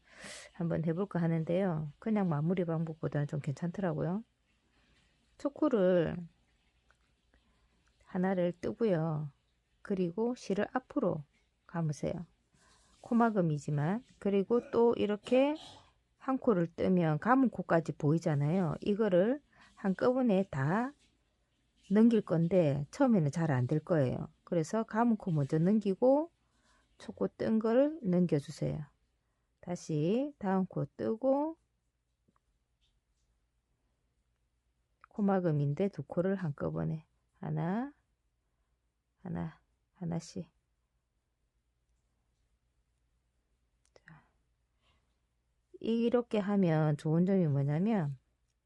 [SPEAKER 1] 한번 해볼까 하는데요. 그냥 마무리 방법보다는 좀 괜찮더라고요. 초코를 하나를 뜨고요. 그리고 실을 앞으로 감으세요. 코막음이지만, 그리고 또 이렇게 한 코를 뜨면 감은 코까지 보이잖아요. 이거를 한꺼번에 다 넘길 건데 처음에는 잘 안 될 거예요. 그래서 감은 코 먼저 넘기고 초코 뜬 거를 넘겨주세요. 다시 다음 코 뜨고 코막음인데 두 코를 한꺼번에 하나 하나 하나씩. 자, 이렇게 하면 좋은 점이 뭐냐면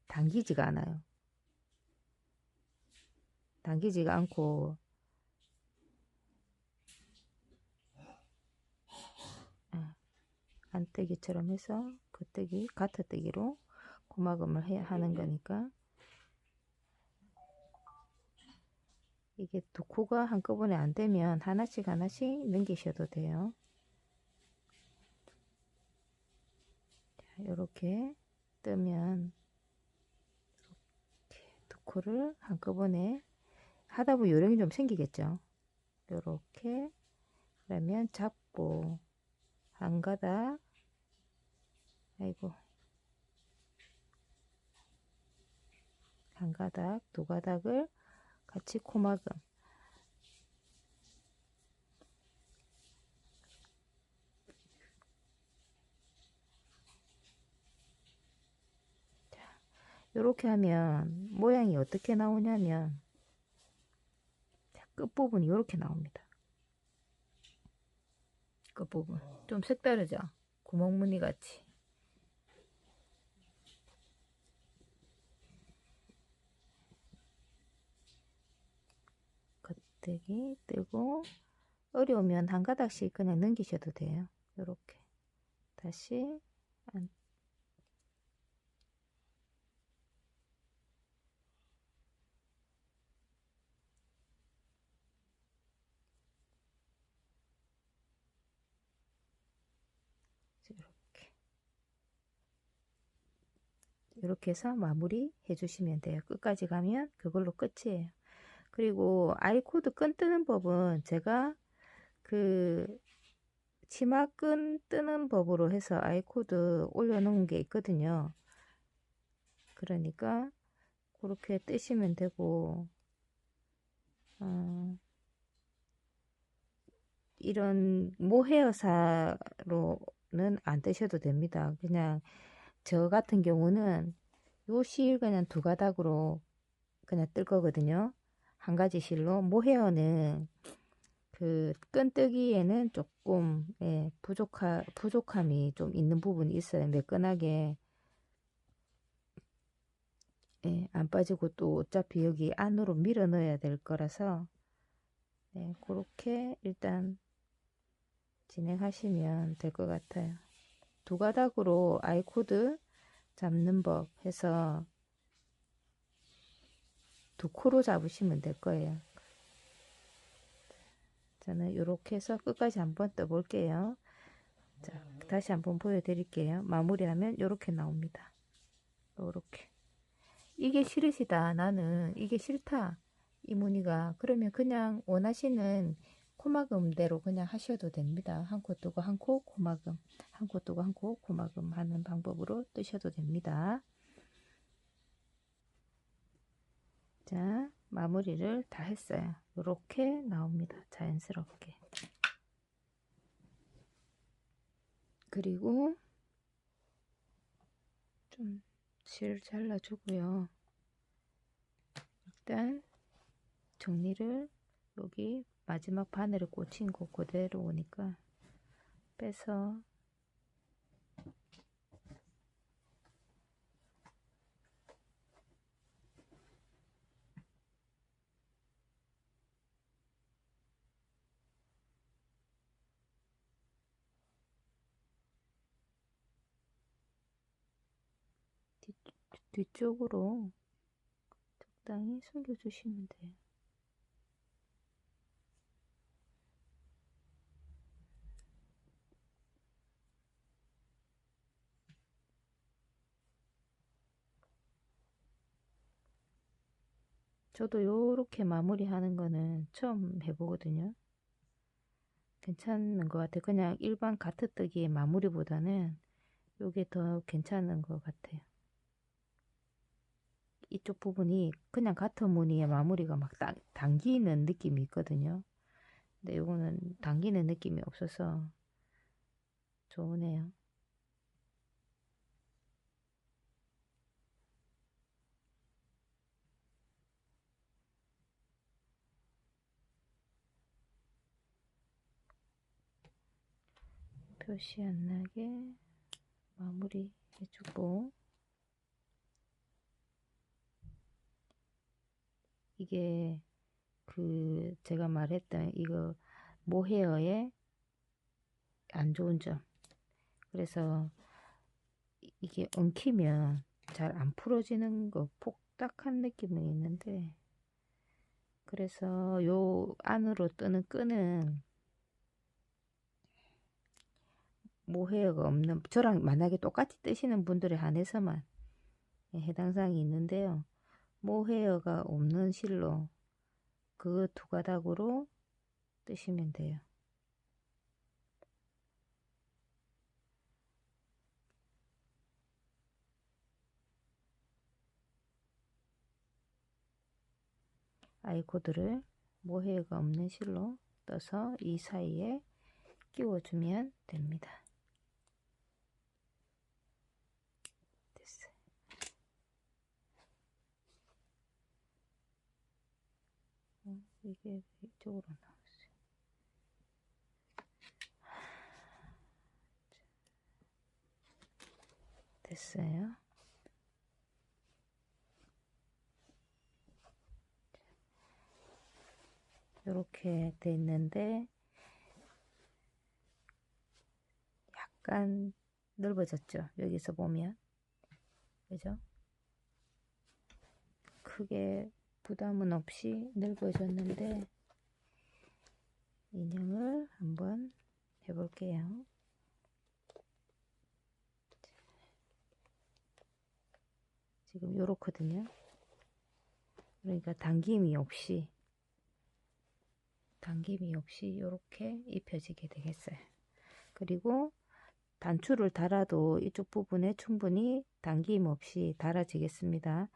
[SPEAKER 1] 당기지가 않아요. 당기지가 않고 안뜨기처럼 해서 겉뜨기, 가트뜨기로 고막음을 하는 거니까 이게 두 코가 한꺼번에 안 되면 하나씩 하나씩 넘기셔도 돼요. 자, 이렇게 뜨면 이렇게 두 코를 한꺼번에 하다 보면 요령이 좀 생기겠죠. 이렇게 그러면 잡고 한 가닥, 아이고, 한 가닥, 두 가닥을 같이 코막음. 이렇게 하면 모양이 어떻게 나오냐면 끝부분이 이렇게 나옵니다. 끝부분 좀 색다르죠? 구멍무늬 같이. 겉뜨기 뜨고 어려우면 한 가닥씩 그냥 넘기셔도 돼요. 이렇게 다시 이렇게 해서 마무리 해주시면 돼요. 끝까지 가면 그걸로 끝이에요. 그리고 아이코드 끈 뜨는 법은 제가 그 치마끈 뜨는 법으로 해서 아이코드 올려놓은 게 있거든요. 그러니까 그렇게 뜨시면 되고, 이런 모헤어사로는 안 뜨셔도 됩니다. 그냥 저 같은 경우는 요 실 그냥 두 가닥으로 그냥 뜰 거거든요. 한 가지 실로. 모헤어는 그 끈뜨기에는 조금 부족함이 좀 있는 부분이 있어요. 매끈하게 안 빠지고 또 어차피 여기 안으로 밀어 넣어야 될 거라서 그렇게 일단 진행하시면 될 것 같아요. 두 가닥으로 아이코드 잡는 법 해서 두 코로 잡으시면 될 거예요. 저는 이렇게 해서 끝까지 한번 떠볼게요. 자, 다시 한번 보여드릴게요. 마무리하면 이렇게 나옵니다. 이렇게. 이게 싫으시다. 나는 이게 싫다. 이 무늬가. 그러면 그냥 원하시는 코막음대로 그냥 하셔도 됩니다. 한 코 뜨고 한 코 코막음, 한 코 뜨고 한 코 코막음 하는 방법으로 뜨셔도 됩니다. 자, 마무리를 다 했어요. 이렇게 나옵니다. 자연스럽게. 그리고 좀 실 잘라주고요. 일단 정리를 여기 마지막 바늘에 꽂힌 거 그대로 오니까 빼서 뒤쪽으로 적당히 숨겨주시면 돼요. 저도 요렇게 마무리하는 거는 처음 해보거든요. 괜찮은 것 같아요. 그냥 일반 가트뜨기의 마무리보다는 요게 더 괜찮은 것 같아요. 이쪽 부분이 그냥 가트 무늬의 마무리가 막 당기는 느낌이 있거든요. 근데 요거는 당기는 느낌이 없어서 좋으네요. 표시 안 나게 마무리 해주고, 이게 그 제가 말했던 이거 모헤어의 안 좋은 점, 그래서 이게 엉키면 잘 안 풀어지는 거, 폭딱한 느낌은 있는데, 그래서 요 안으로 뜨는 끈은 모헤어가 없는, 저랑 만약에 똑같이 뜨시는 분들에 한해서만 해당 사항이 있는데요. 모헤어가 없는 실로 그 두 가닥으로 뜨시면 돼요. 아이코드를 모헤어가 없는 실로 떠서 이 사이에 끼워주면 됩니다. 됐어요. 이게 이쪽으로 나왔어요. 됐어요. 이렇게 돼 있는데 약간 넓어졌죠. 여기서 보면, 그죠? 크게 부담은 없이 넓어졌는데 인형을 한번 해볼게요. 지금 요렇거든요. 그러니까 당김이 없이 이렇게 입혀지게 되겠어요. 그리고 단추를 달아도 이쪽 부분에 충분히 당김 없이 달아지겠습니다.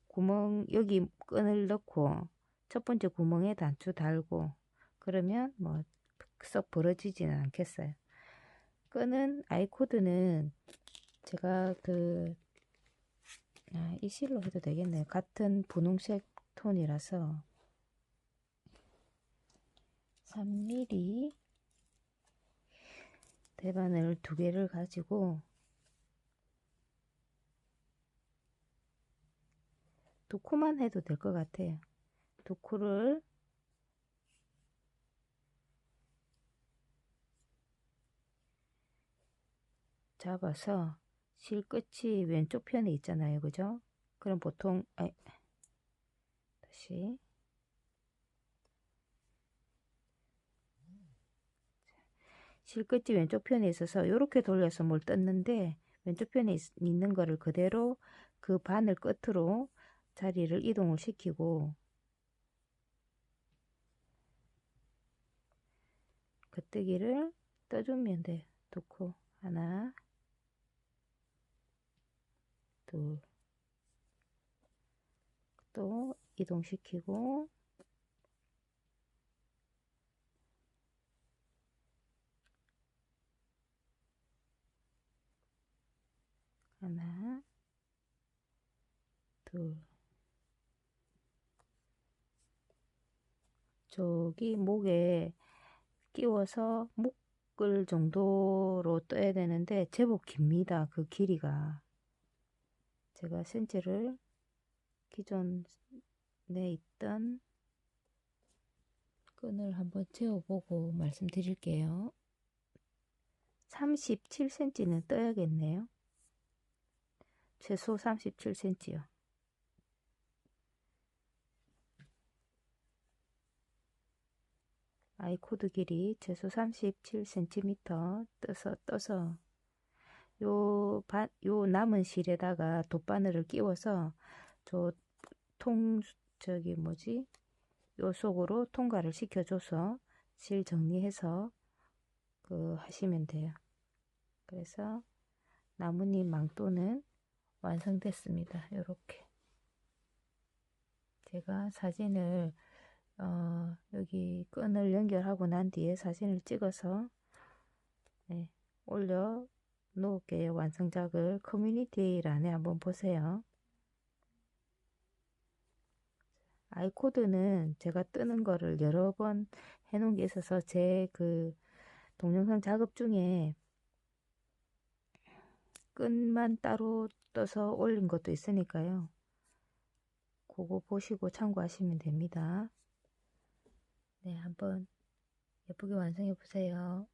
[SPEAKER 1] 구멍, 여기 끈을 넣고 첫 번째 구멍에 단추 달고 그러면 뭐 썩 벌어지지는 않겠어요. 끈은 아이코드는 제가 이 실로 해도 되겠네요. 같은 분홍색 톤이라서 3mm 대바늘 2개를 가지고 2코만 해도 될 것 같아요. 2코를 잡아서 실 끝이 왼쪽 편에 있잖아요. 그죠? 그럼 보통 다시 실 끝이 왼쪽 편에 있어서 이렇게 돌려서 뭘 떴는데 왼쪽 편에 있는 거를 그대로 그 바늘 끝으로 자리를 이동을 시키고 겉뜨기를 떠주면 돼. 두 코. 하나, 둘. 또 이동시키고 하나, 둘. 저기 목에 끼워서 목을 정도로 떠야 되는데 제법 깁니다. 그 길이가. 제가 센치를 기존에 있던 끈을 한번 재어보고 말씀드릴게요. 37cm는 떠야겠네요. 최소 37cm요. 아이코드 길이 최소 37cm 떠서 요 남은 실에다가 돗바늘을 끼워서 저기 뭐지? 요 속으로 통과를 시켜줘서 실 정리해서 하시면 돼요. 그래서 나뭇잎 망토는 완성됐습니다. 요렇게. 제가 사진을 여기 끈을 연결하고 난 뒤에 사진을 찍어서 네, 올려 놓을게요. 완성작을 커뮤니티란에 한번 보세요. 아이코드는 제가 뜨는 거를 여러 번 해놓은 게 있어서 제 동영상 작업 중에 끈만 따로 떠서 올린 것도 있으니까요. 그거 보시고 참고하시면 됩니다. 네, 한번 예쁘게 완성해 보세요.